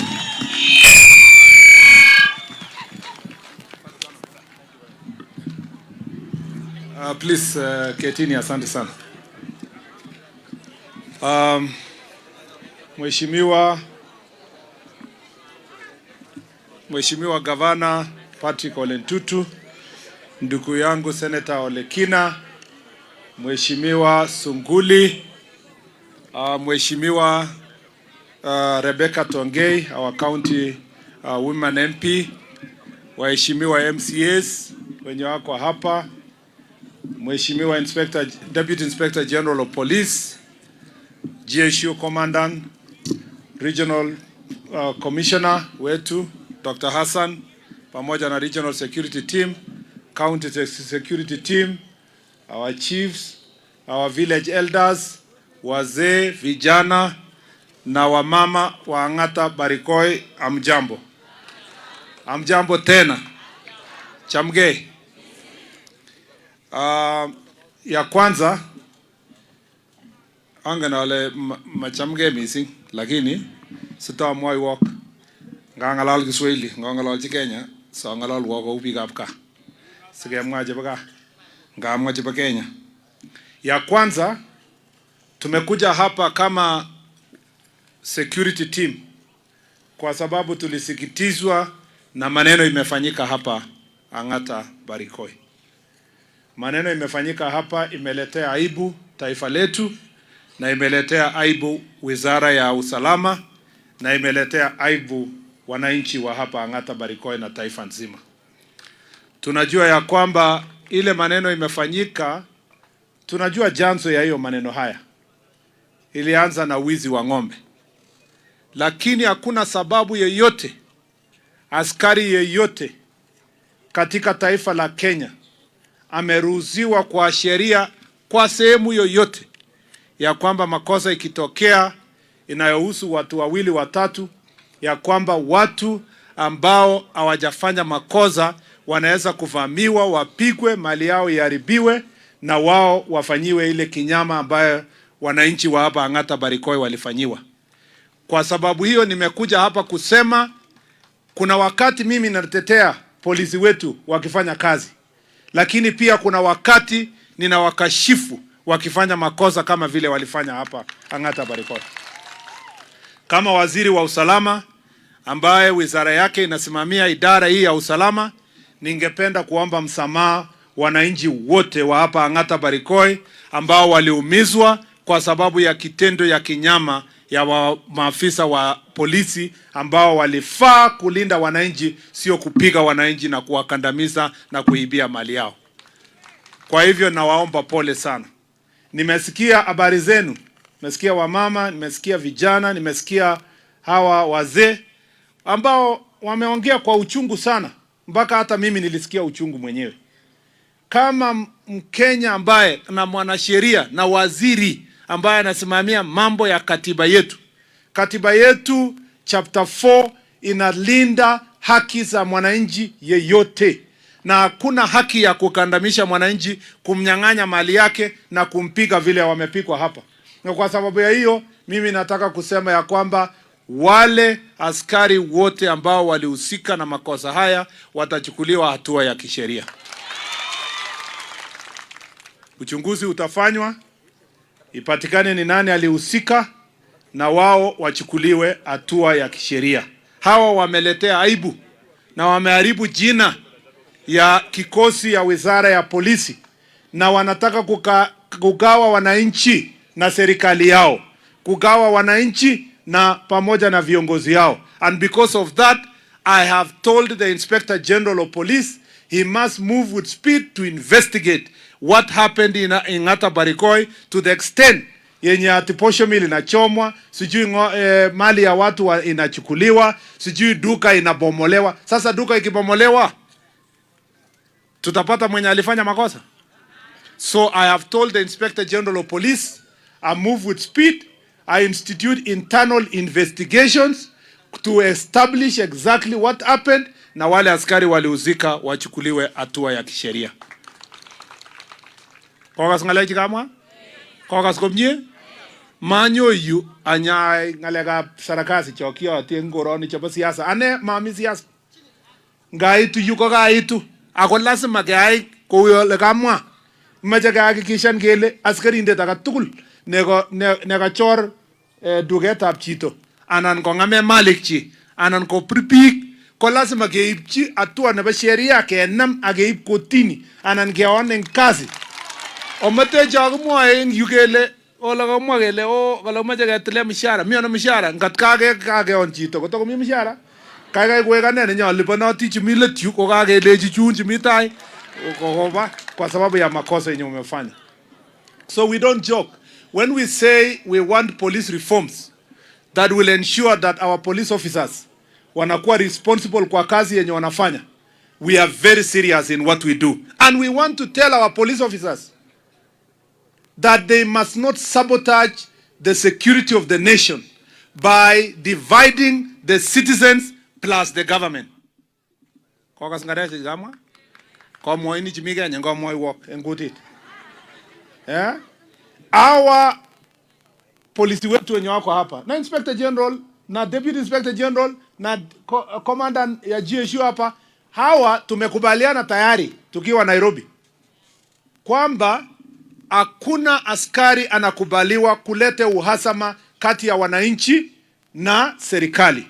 Please ketini, asante sana. Mheshimiwa Gavana Patrick Ole Ntutu, ndugu yangu Senator Ole Kina, Mheshimiwa Sunguli, Mheshimiwa Rebecca Tongei, our county women MP, waheshimiwa MCAs wenye wako hapa, Mheshimiwa Deputy Inspector General of Police, GSU Commandant, Regional Commissioner wetu Dr. Hassan, pamoja na Regional Security Team, County Security Team, our chiefs, our village elders, wazee, vijana na wamama wa Ang'ata Barikoi, amjambo. Amjambo tena. Chamge. Ya kwanza anga na wale machamge missing, lakini sita mwai walk ngangalal Kiswahili ngangalal Kenya so ngalal wako upi kapka sige mwaje baka ngamwaje pa Kenya. Ya kwanza tumekuja hapa kama security team kwa sababu tulisikitizwa na maneno imefanyika hapa Ang'ata Barikoi. Maneno imefanyika hapa imeletea aibu taifa letu, na imeletea aibu wizara ya usalama, na imeletea aibu wananchi wa hapa Ang'ata Barikoi na taifa nzima. Tunajua ya kwamba ile maneno imefanyika, tunajua janzo ya hiyo maneno haya. Ilianza na wizi wa ng'ombe. Lakini hakuna sababu yeyote, askari yeyote katika taifa la Kenya ameruhusiwa kwa sheria kwa sehemu yoyote ya kwamba makosa ikitokea inayohusu watu wawili watatu ya kwamba watu ambao hawajafanya makosa wanaweza kuvamiwa, wapigwe, mali yao iharibiwe na wao wafanyiwe ile kinyama ambayo wananchi wa hapa Ang'ata Barikoi walifanyiwa. Kwa sababu hiyo nimekuja hapa kusema kuna wakati mimi natetea polisi wetu wakifanya kazi, lakini pia kuna wakati ninawakashifu wakifanya makosa kama vile walifanya hapa Ang'ata Barikoi. Kama waziri wa usalama ambaye wizara yake inasimamia idara hii ya usalama, ningependa kuomba msamaha wananchi wote wa hapa Ang'ata Barikoi ambao waliumizwa kwa sababu ya kitendo ya kinyama ya maafisa wa polisi ambao walifaa kulinda wananchi, sio kupiga wananchi na kuwakandamiza na kuibia mali yao. Kwa hivyo nawaomba pole sana. Nimesikia habari zenu, nimesikia wamama, nimesikia vijana, nimesikia hawa wazee ambao wameongea kwa uchungu sana, mpaka hata mimi nilisikia uchungu mwenyewe. Kama Mkenya ambaye na mwanasheria na waziri ambaye anasimamia mambo ya katiba yetu. Katiba yetu chapter 4 inalinda haki za mwananchi yeyote. Na hakuna haki ya kukandamisha mwananchi, kumnyang'anya mali yake na kumpiga vile wamepigwa hapa. Na kwa sababu ya hiyo mimi nataka kusema ya kwamba wale askari wote ambao walihusika na makosa haya watachukuliwa hatua ya kisheria. Uchunguzi utafanywa, ipatikane ni nani alihusika na wao wachukuliwe hatua ya kisheria. Hawa wameletea aibu na wameharibu jina ya kikosi ya wizara ya polisi na wanataka kugawa wananchi na serikali yao, kugawa wananchi na pamoja na viongozi yao. And because of that, I have told the Inspector General of Police he must move with speed to investigate what happened in Ang'ata Barikoi to the extent yenye atiposho mili inachomwa, sijui mali ya watu inachukuliwa, sijui duka inabomolewa. Sasa duka ikibomolewa tutapata mwenye alifanya makosa. So I have told the Inspector General of Police I move with speed, I institute internal investigations to establish exactly what happened na wale askari walihusika wachukuliwe hatua ya kisheria. Kogas ngalechi kamwa? Kogas komye? Manyo yu anyay ngalega sarakasi chokyo tiengoroni chapa siasa. Ane mami siasa. Ngaitu yu ko gaitu. Ako lazima gay ko le kamwa. Mache gahakikishan kele askarindet age tugul nega chor dugetab chito anan ko ngame malikchi anan ko pripik ko lazima keipchi hatua nebo sheria kenam ak keip kotini anan keon eng kazi. Omete chakimwoe eng yu kele ola kamwa kele kala mache ketile mishahara. Mi ono mishahara ngat kakeon chito kotokomi mishahara. Kaikai koek ane nenyoliponoti chemi let yu ko kakelechi chun chemi tai koba kwa sababu ya makosa yenye umefanya. So we don't joke when we say we want police reforms that will ensure that our police officers wanakuwa responsible kwa kazi yenye wanafanya. We are very serious in what we do, and we want to tell our police officers that they must not sabotage the security of the nation by dividing the citizens plus the government. Kokas ngaraje gamwa? Komo ini chimiga nyengo moi work engutit. Yeah? Our police wetu wenye wako hapa na Inspector General na Deputy Inspector General na Commandant ya GSU hapa, hawa tumekubaliana tayari tukiwa Nairobi kwamba hakuna askari anakubaliwa kulete uhasama kati ya wananchi na serikali.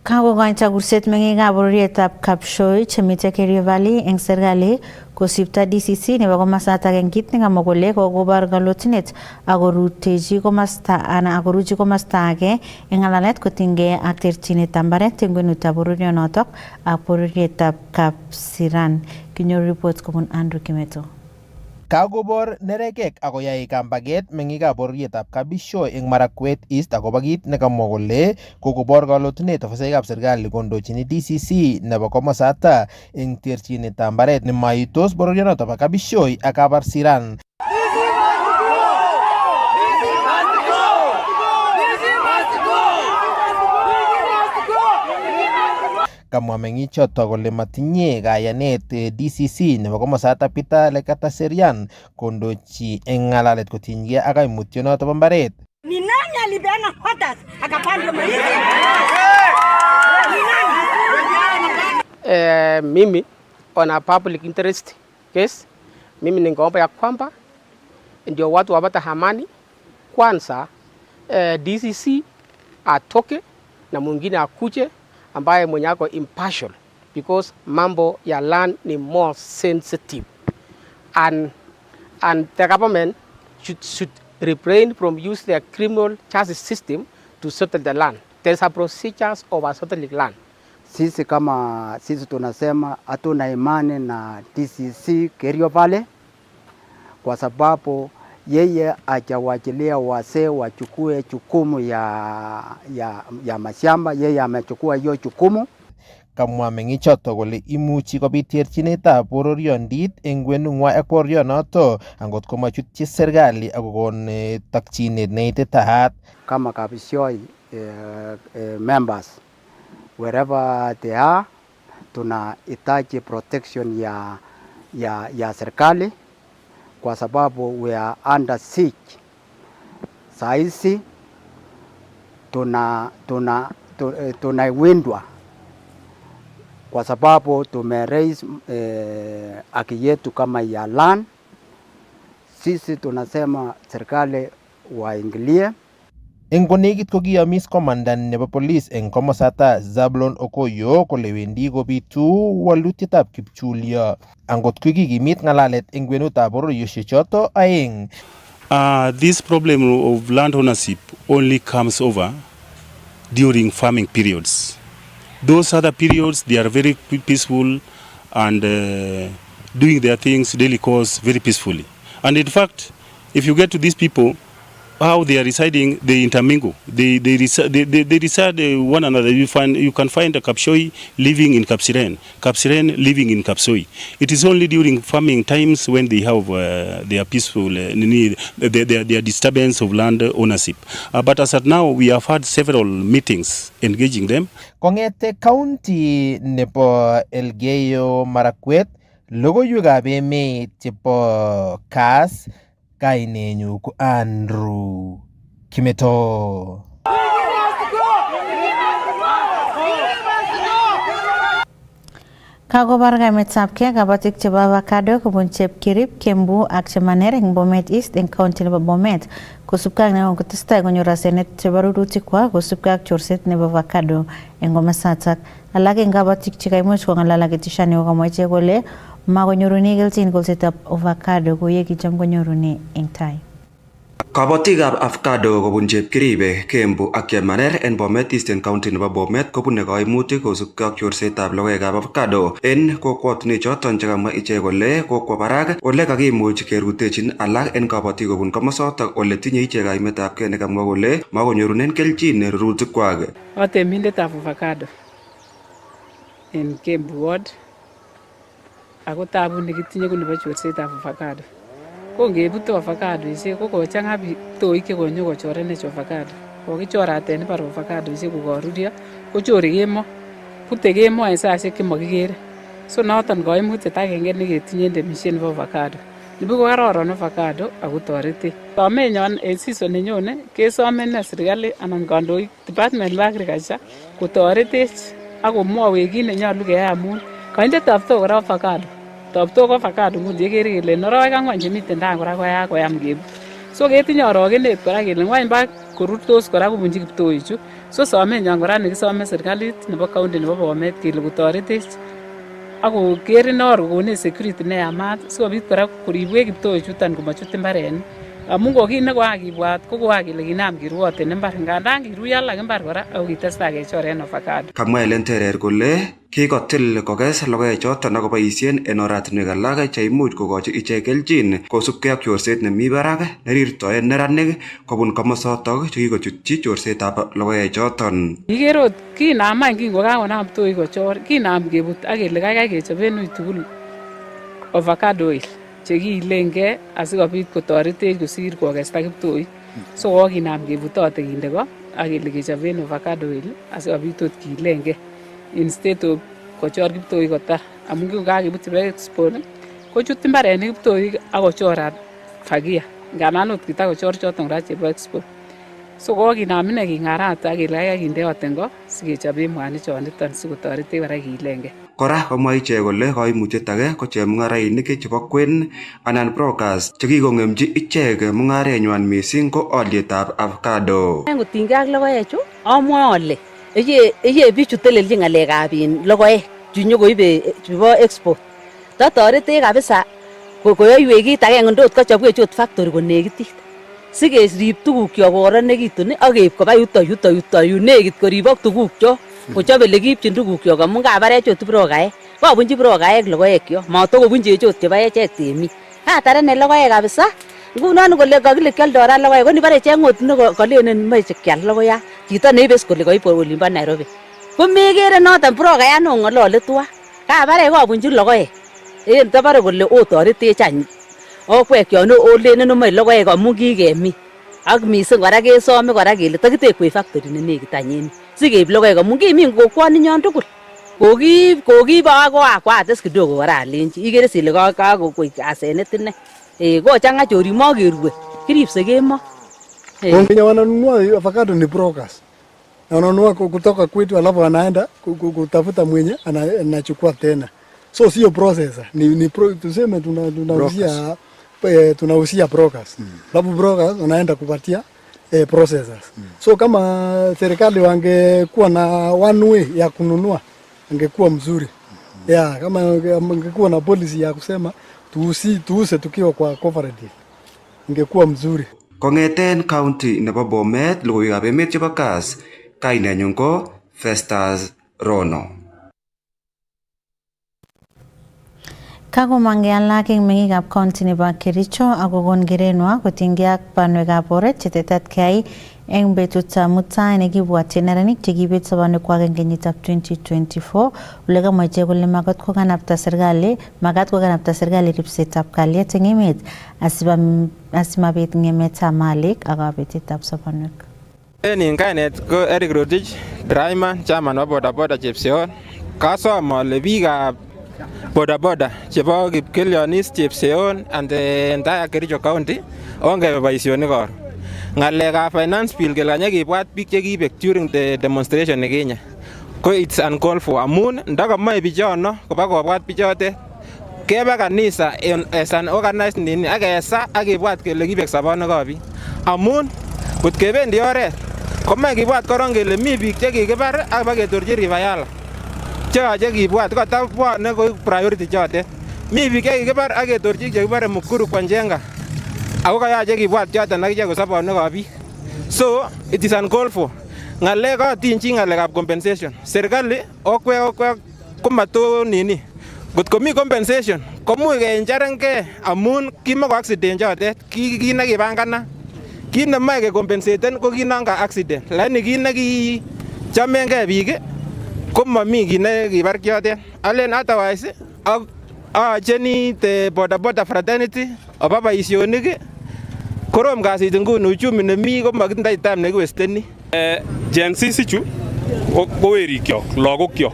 Kagogoin kurset meng'ikab bororietab Kapshoi chemite Kerio Valley eng serikali kosipto DCC nebo komasatak eng kit nekamwa kole kokobor kalotunet akoruchi komasta age eng ng'alalet kotinygei ak terchinetab mbaret eng kwenutab bororionotok ak bororietab Kapsiran. Kinyoru report kobun Andrew Kimeto. Kakobor nerekek akoyai kambaget meng'ikab bororietab Kabishoi eng Marakwet East akobo kit nekamwa kole kokobor kalotunet ofisaekab serikali kondochini DCC nebo komosata eng terchinetab mbaret nemaitos bororionotok bo Kabishoi ak Kabarsiran. Kamwa meng'ichoto kole matinye kayanet DCC nebo komosata Peter Lekataserian kondochi eng ng'alalet kotinygei ak kaimutyonoto bo mbaret. Ni nani alipeana quarters akapanda maisha? Mimi on a public interest case, mimi ningeomba ya kwamba ndio watu wapata amani kwanza. DCC atoke na mwingine akuje ambaye mwenye ako impartial, because mambo ya land ni more sensitive, and the government should refrain from use their criminal justice system to settle the land. There's a procedures of settling land. Sisi kama sisi tunasema hatuna imani na DCC Kerio pale, kwa sababu yeye hajawachilia wazee wachukue jukumu ya mashamba. Yeye amechukua hiyo jukumu. Kamwa meng'ichoto kole imuchi kobit terchinetab bororiondit eng kwenung'wa ak bororionoto angot komachutyi serikali akokon takchinet neititaat. Kama kabishoi members wherever they are, tunahitaji protection ya serikali kwa sababu we are under siege. Saisi tunawindwa kwa sababu tumeraise haki yetu kama ya land. Sisi tunasema serikali waingilie. Eng konekit ko kiyomis komanda nebo police eng komosata Zablon Okoyo kole wendi kobitu walutietab kipchulyo angot ko kikimit ng'alalet eng kwenutab bororiosiechoto aeng. This problem of land ownership only comes over during farming periods. Those other periods, they are very peaceful and doing their things, daily course, very peacefully. And in fact, if you get to these people, how they are residing, they intermingle. They reside one another. You can find a Kapshoi living in Kapsiren, Kapsiren living in Kapsoi. It is only during farming times when they have their peaceful their disturbance of land ownership. But as at now, we have had several meetings engaging them. Kongete county nebo Elgeyo Marakwet, logoiwekab emet chebo Kass, kainenyu ko Andrew Kimeto. Kakobar kaimetabkei kabatik chebo avocado kobun Chepkirib, Kembu ak Chemaner eng Bomet East eng county nebo Bomet kosubkei ak neo kotestai konyor asenet chebo rurutikwak kosubkei ak chorset nebo avocado eng komasatak. Alak eng kabatik chekaimuch kong'alal ak ketishani kokamwa ichek kole makonyorune kelchin kolsetab avocado kou ye kicham konyorune eng tai. Kabatikab avocado kobun Chepkiribe, Kembu ak Chemaner en Bomet Eastern County nebo Bomet kobune kaimutik kosubkei ak chorsetab logoekab avocado en kokwotinwek choton chekamwa ichek kole kokwo barak ole kakimuch kerutechin alak en kabatik kobun komosotok ole tinye ichek kaimetabkei nekamwa kole makonyorunen kelchin rurutikwak. Atemindetab avocado en Kembu ward ako tabu nekitinye ko nebo chorsetab avocado. Ko ngebute avocado ishe ko kochang'a ptoik chekonyo kochorenech avocado. Kokichoraten imbar avocado ishe kokarurio kochore kemo. Pute kemo en saishek chemakikere. So noton kaimutiet agenge neketinye en temishet nebo avocado. Nibu ko kararan avocado ako toretech. Somenyon en season nenyone kesome ne serikali anan kandoik Department of Agriculture kotoretech ako mwawech kit nenyolu keyai amun kaindetab to kora avocado. Toptok avocado nguni yekere kele arawek 4 chemiten tai kora koyam kebut. So ketinye arogenet kora kele ngwany ba korurtos kora kobunji kiptoichu. So somenyon kora nekisome serikalit nebo county nebo Bomet kele kotoretech ako kerin or kokonech security neyamat sikobit kora koribwech kiptoichuton komachut imbarenik. Amun ko kit nekokakibwat ko kokakele kinam kiruoten imbar ngandan kiruiyo alak imbar kora ako kitestai kechoren avocado. Kamwa Ellen Terer kole kikotil kokes logoechoton ak koboisien en oratinwek alak cheimuch kokochi ichek kelchin kosubkei ak chorset nemi barak nerirtoen neranik kobun komosotok chekikochutyi chorsetab logoechoton. Ikere ot kinam any kingokakonam ptoik kochor kinam kebut ak kele kaikai kechoben ui tugul avocado oil chekiilengei asikobit kotoretech kosir kokesta kiptoik. So kokinam kebutote kinde ko ak kele kechoben avocado oil asikobit ot kiilengei instead of kochor kiptoik kota amun kakibut chebo export kochut mbarenik kiptoik akochorat fagia nganan ot kitakochor choton ra chebo export so kokinam ine kingarat akilaya kindeote ngo sikechobe mwanik choniton sikotoretech kora kilenge. Kora komwa ichek kole koimutiet age ko chemung'arainik chebo kwen anan brokers chekikong'emchi ichek mung'arenywan missing ko olietab avocado. Ngotinygei ak logoechu amwoe ale iye bichu telelchi ng'alekab logoek chu nyokoibe chebo export totoretech kabisa koyoiwech kit agenge ndot kochobwech ot factory konekitit sikerib tugukyok kokoronekitun ak keib koba yuto yu nekit koribok tugukyok kochobe olekiipchin tugukyok amun kabarech ot brokaek kabunchi brokaek logoekyok matokobunchech ot chebo echek temik kataren logoek kabisa ngunon kole kakile kioldo ra logoek ko nibare cheng ot nekolenen moche kial logoyat chito neibes kole koib olimbo Nairobi ko megere noton brokayat no ng'olole twa kabare kabunchi logoek en tabare kole otoretech any okwekyon olenen moche logoek amun kikemin ak missing kora kesome kora kele takitekwech factory nenekit anyini sikeib logoek amun kimin kokwoninyon tugul kokiib akwates kidogo kora alenchi ikere sile kakokoik asenet ine kochang'a chorik makerue kiripse kemo. Wengine wananunua avocado ni brokers. Wananunua kutoka kwetu alafu anaenda kutafuta mwenye anachukua tena. So sio processor. Tuseme tunauzia brokers. Alafu brokers wanaenda kupatia processors. So kama serikali wangekuwa na one way ya kununua angekuwa mzuri. Kama angekuwa na policy ya kusema tuuse tukiwa kwa cooperative ingekuwa mzuri. Kong'eten county nebo Bomet, logoiwekab emet chebo Kass, kainenyun ko Festus Rono. Kakomang'e alak eng meng'ikab county nebo Kericho akokon kerenwa kotinygei ak banwekab oret chetetat keyai eng betutab mutai nekibwotyin neranik chekibet sobonwekwak eng kenyitab 2024 ole kamwa ichek kole makat kokanapta serikali ripsetab kalyet eng emet asimabet ng'emetab malik ak kabetetab sobonwek. En kainet ko Eric Rotich, Draiman, chairman nebo bodaboda Chepseon. Kasom ale biikab bodaboda chebo Kipkelionis, Chepseon and the entire Kericho County ongebe boisionik kor. Ng'alekab finance bill kele kanyakibwat biik chekibek during the demonstration nekinye ko it's uncalled for amun ndakamoe bichono koba kobwat bichotet keba kanisa as an organized nini akesa akibwat kele kibek sobonwekab biik amun kot kebendi oret komoe kibwat korong kele mi biik chekikibar ak baketorchi Rivayala cheyoche kibwat kotabwone koik priority chotet. Mi biik chekikibar ak ketorchi chekibore Mukuru kwa Njenga ako kayache kibwat choton ak ichek ko sobonwekab biik. So it is uncalled for. Ng'alek kotinchi ng'alekab compensation. Serikali okwe komato nini. Kot komi compensation komuch keinjarengei amun kimako accident chotet kit nekipangana. Kit nemoe kekompensaten ko kit non ka accident. Lakini kit nekichomengei biik komomi kit nekibar chotet. Alen otherwise acheni the bodaboda fraternity oba boisionik korom kasit nguni uchumi nemi komakitindoi time nekiwesteni. Gen Z ichu ko werikyok, lagokyok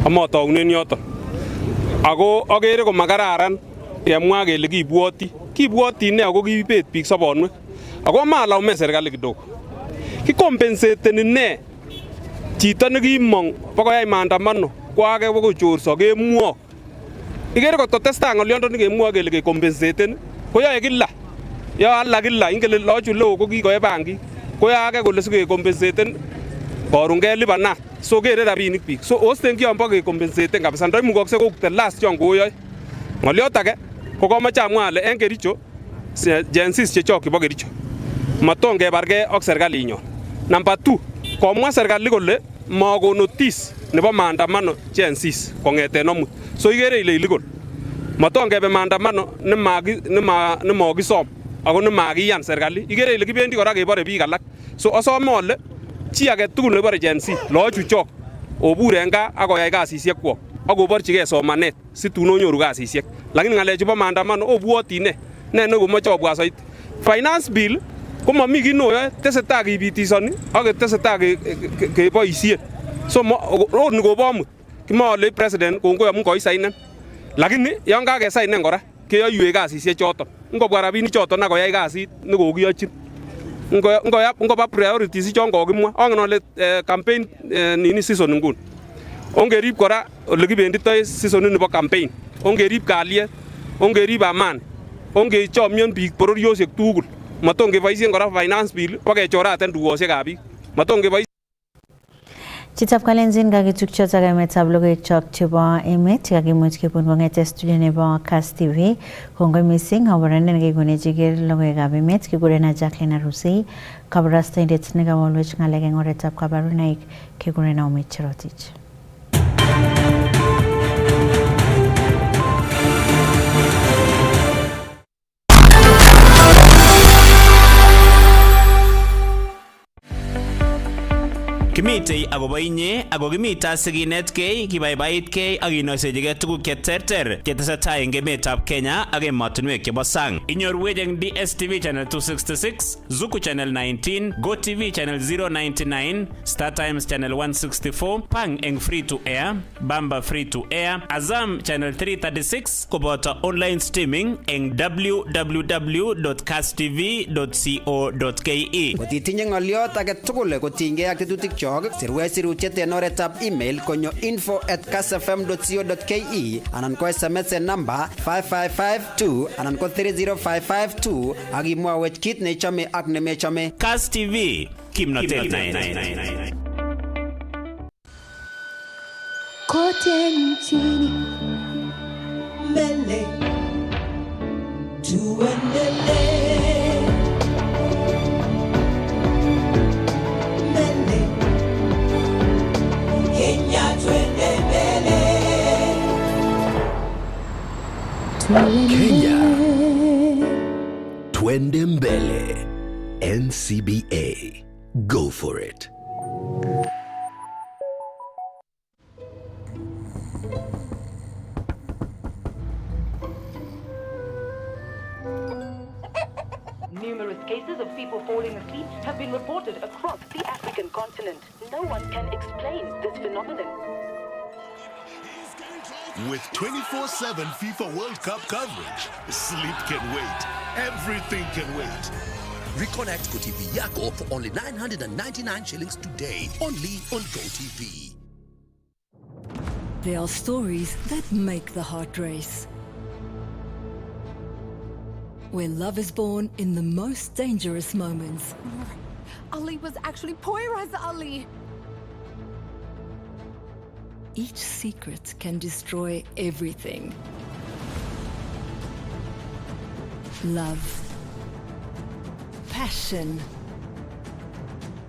amotounen yoton. Ako akere komakararan kemwa kele kibwoti ne ako kibet biik sobonwek. Ako malaume serikali kidogo. Kikompensateni ne chito nekimong bokoyai maandamano kwake bokochorso kemwok. Ikere kototestai ng'olyondoni kemwoe kele kekompensaten koyoe kila. Yo alla kila ingele lochu leo ko kikoe banki koyaake kole sikekompensaten korun kelipanat. So kere rabinik biik. So osten kiombo kekompensaten kabisa ndoimukokse ko the last yon koyoe. Ng'olyot age ko komoche amwa ale en Kericho Gen Z chechok chebo Kericho maton kebargei ak serikalinyon. Number 2 komwa serikali kole makon notice nebo maandamano Gen Z kong'eten omut. So ikere ile illegal. Maton kebe maandamano nemakisom ako nemakiyan serikali. Ikere ile kibendi kora kebore biik alak. So asome ole chi age tugul nebore Gen Z loochu chok obur en gaa akoyai kasisiekwok akoborchigei somanet situn onyoru kasisiek. Lakini ng'alechu bo maandamano obwoti ne nekomoche obwa soiti. Finance bill komomi kit noyoe tesetai kibitisoni ak tesetai keboisien. So ni kobomut kimole president kongoi amun koisainen. Lakini yon kakesainen kora keyoiwech kasisiek choton. Ngobwa rabinik choton akoyai kasit nekokiyochin. Ngoba priorities chon kokimwa. Ongen ole campaign nini season nguni. Ongerib kora ole kibenditoi season nebo campaign. Ongerib kalyet, ongerib amani. Ongechomyon biik bororiosiek tugul. Maton keboisien kora finance bill pakechoraten dukosiekab biik. Maton keboisien Chitab Kalenjin kakichukcho ak emetab logoiwek chok chebo emet kakimuch kebun kong'ete studio nebo Kass TV. Kongoi missing abarandet nekikonech iker logoiwekab emet kikurena Jacqueline Arusei, kabarastoindet nekawolwech ng'alek eng oretab kabarunoik kikurena Omid Cherotich. Kimitei akobo inye ako kimita sikinetkei kibaibaitkei ak kinoisechigei tuguk cheterter chetesetai eng emetab Kenya ak emotinwek chebo sang. Inyorwech eng DSTV channel 266, Zuku channel 19, GoTV channel 099, Star Times channel 164, Pang eng free to air, Bamba free to air, Azam channel 336 koboto online streaming eng www.kasstv.co.ke. Kotitinye ng'oliot age tugul kotinygei ak tetutik chok, sirwech sirutiet en oretab email konyo info@kassfm.co.ke anan ko SMS en namba 5552 anan ko 30552 ak imwawech kit neichome ak nemechome. Kass TV, kimnotet nae. Kote nchini mbele tuendelee. Kenya Twende Mbele. NCBA. Go for it. Numerous cases of people falling asleep have been reported across the African continent. No one can explain this phenomenon. With 24/7 FIFA World Cup coverage, sleep can wait. Everything can wait. Reconnect GoTV Yako for only 999 shillings today, only on GoTV. There are stories that make the heart race. Where love is born in the most dangerous moments. Ali was actually Poyraz Ali. Each secret can destroy everything. Love, passion,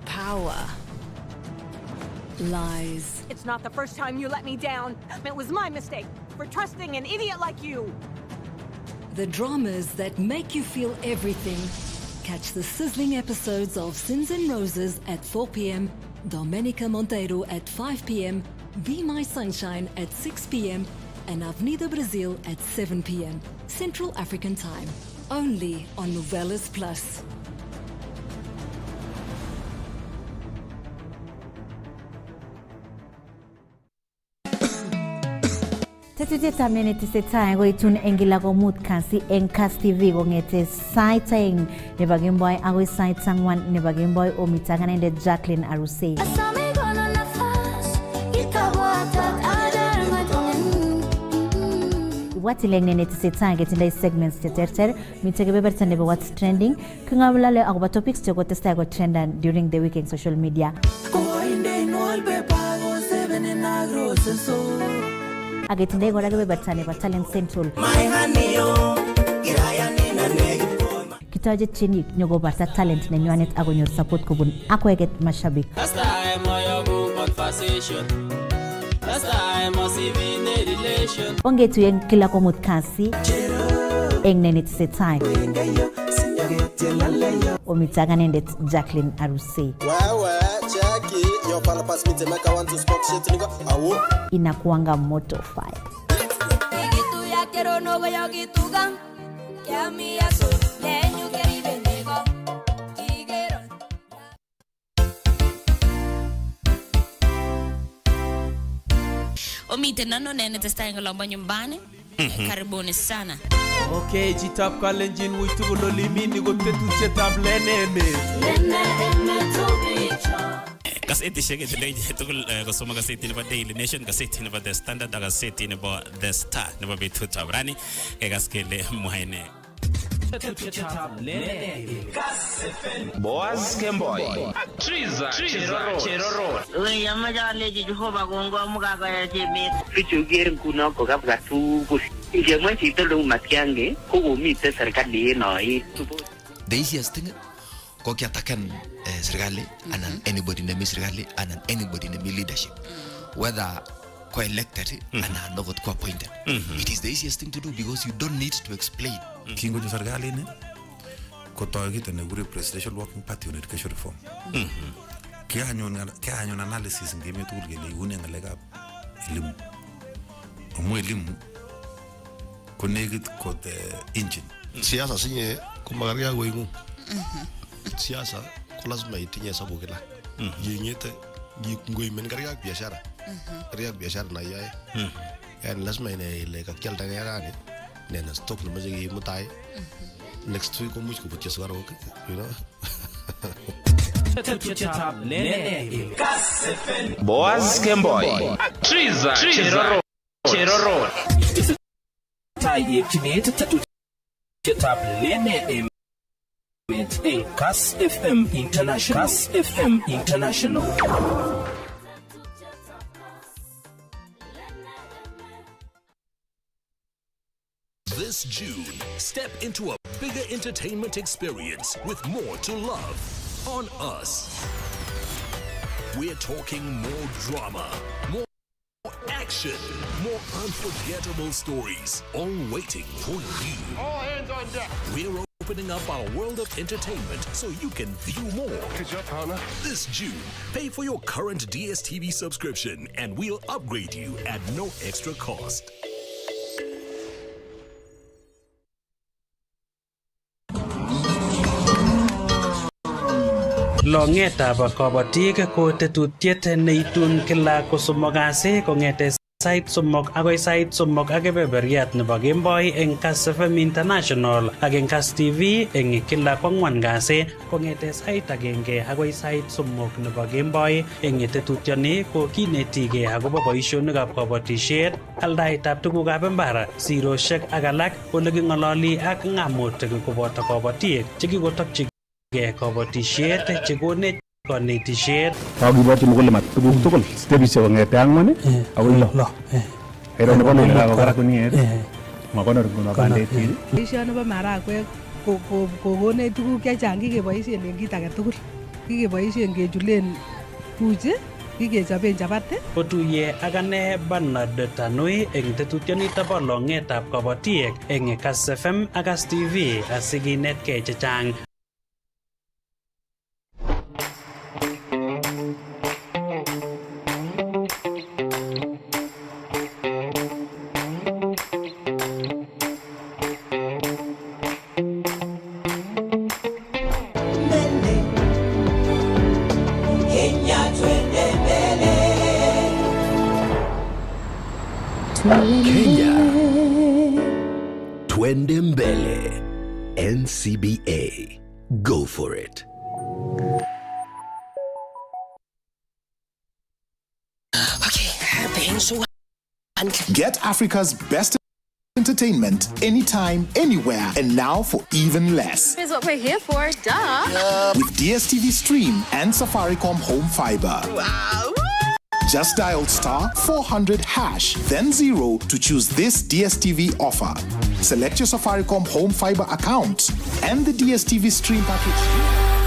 power, lies. It's not the first time you let me down. It was my mistake for trusting an idiot like you. The dramas that make you feel everything. Catch the sizzling episodes of Sins and Roses at 4 p.m, Domenica Monteiro at 5 p.m, Be My Sunshine at 6 p.m, and Avenida Brazil at 7 p.m, Central African Time. Only on Novelas Plus. Tetutiet ab netesetai koitun eng kila komut kasi eng Kass TV kong'ete sait aeng nebo kemboi akoi sait ang'wan nebo kemboi omita kanendet Jacqueline Arusei. Ibwatileng netesetai ketindoi segments cheterter, mitei kebeberta nebo what's trending, king'olole akobo topics chekotestai ko trendan during the week eng social media. Aketindoi kora kebeberta nebo Talent Central. Kitoche tienik nyokobarta talent nenywanet akonyor support kobun akweket mashabik. Ongetuye eng kila komut kasi eng netesetai. Omita kanendet Jacqueline Arusei. Inakuanga moto fire. komite nano nene testai ngolombo nyumbani. Karibuni sana. Okay, chitap kalenjin witu kulolimini kotetutietab leneme. Gazeti shege today tukul kusoma gazeti nebo Daily Nation, gazeti nebo The Standard, gazeti nebo The Star nebo betut ab rani kegaskele muhaine. Boaz Kemboy Cheroro yamaja Jehova Kongo mugaga ya jemi kichugier kuno ko kapga tugul ingemwa chito lo matiange komite serikali eno hii. The easiest thing ko kiatakan serikali and anybody in the serikali and anybody in the leadership, whether co-elected and not co-appointed. It is the easiest thing to do because you don't need to explain. Kingo jo serikali ne ko toigite ne gure presidential working party on education reform. Kaya anyon analysis ngeme tugul gele une ngalega elimu. Omu elimu connected ko the engine. Siasa sinye kumagaria go ingu. Siasa ko lazima itinye sababu kila. Yenyete ngoi mengaria biashara. Ria biashara na yae. Yani lazima ile kakialta gani. Nena stock na maji mutai. Next week ko much ko purchase waro, you know. Boaz Kemboy Cheroro Tai Chinete Tetutietab leneme in Kass FM International. Kass FM International. This June, step into a bigger entertainment experience with more to love on Us. We're talking more drama, more action, more unforgettable stories, all waiting for you. All hands on deck. We're opening up our world of entertainment so you can view more. This June, pay for your current DSTV subscription and we'll upgrade you at no extra cost. Longetab kabatik ko tetutiet neitun kila kosomok kasi kong'ete sait somok agoi sait somok ak kebeberiat nebo Kemboi eng Kass FM International ak eng Kass TV eng kila kwang'wan kasi kong'ete sait agenge agoi sait somok nebo Kemboi. Eng tetutioni ko kinetige akobo boisionikab kabatisiet, aldaetab tugukab imbar, siroshek ak alak, ole king'ololi ak ng'amutik koboto kabatik chekikotokyi kabatishet chekonech konetisiet. Kakiborchi mkulima tuguk tugul stepishek kong'ete ang'wan akoi lo. Ero nebo lo kakokara kuniet makonor nguno bandechik. Boisioni nebo marakwek kokonech tuguk chechang kikeboisien eng kit age tugul. Kikeboisien kechulen buchi, kikechoben chapati. Kotuye ak ane Bernard Tanui eng tetutionitok bo longetab kabatik eng Kass FM ak Kass TV asikinetkei chechang. Kenya Twende Mbele. NCBA. Go for it. Get Africa's best entertainment anytime, anywhere, and now for even less. Here's what we're here for, duh. With DSTV Stream and Safaricom Home Fiber. Wow. Just dial *400# then 0 to choose this DSTV offer. Select your Safaricom Home Fiber account and the DSTV Stream package.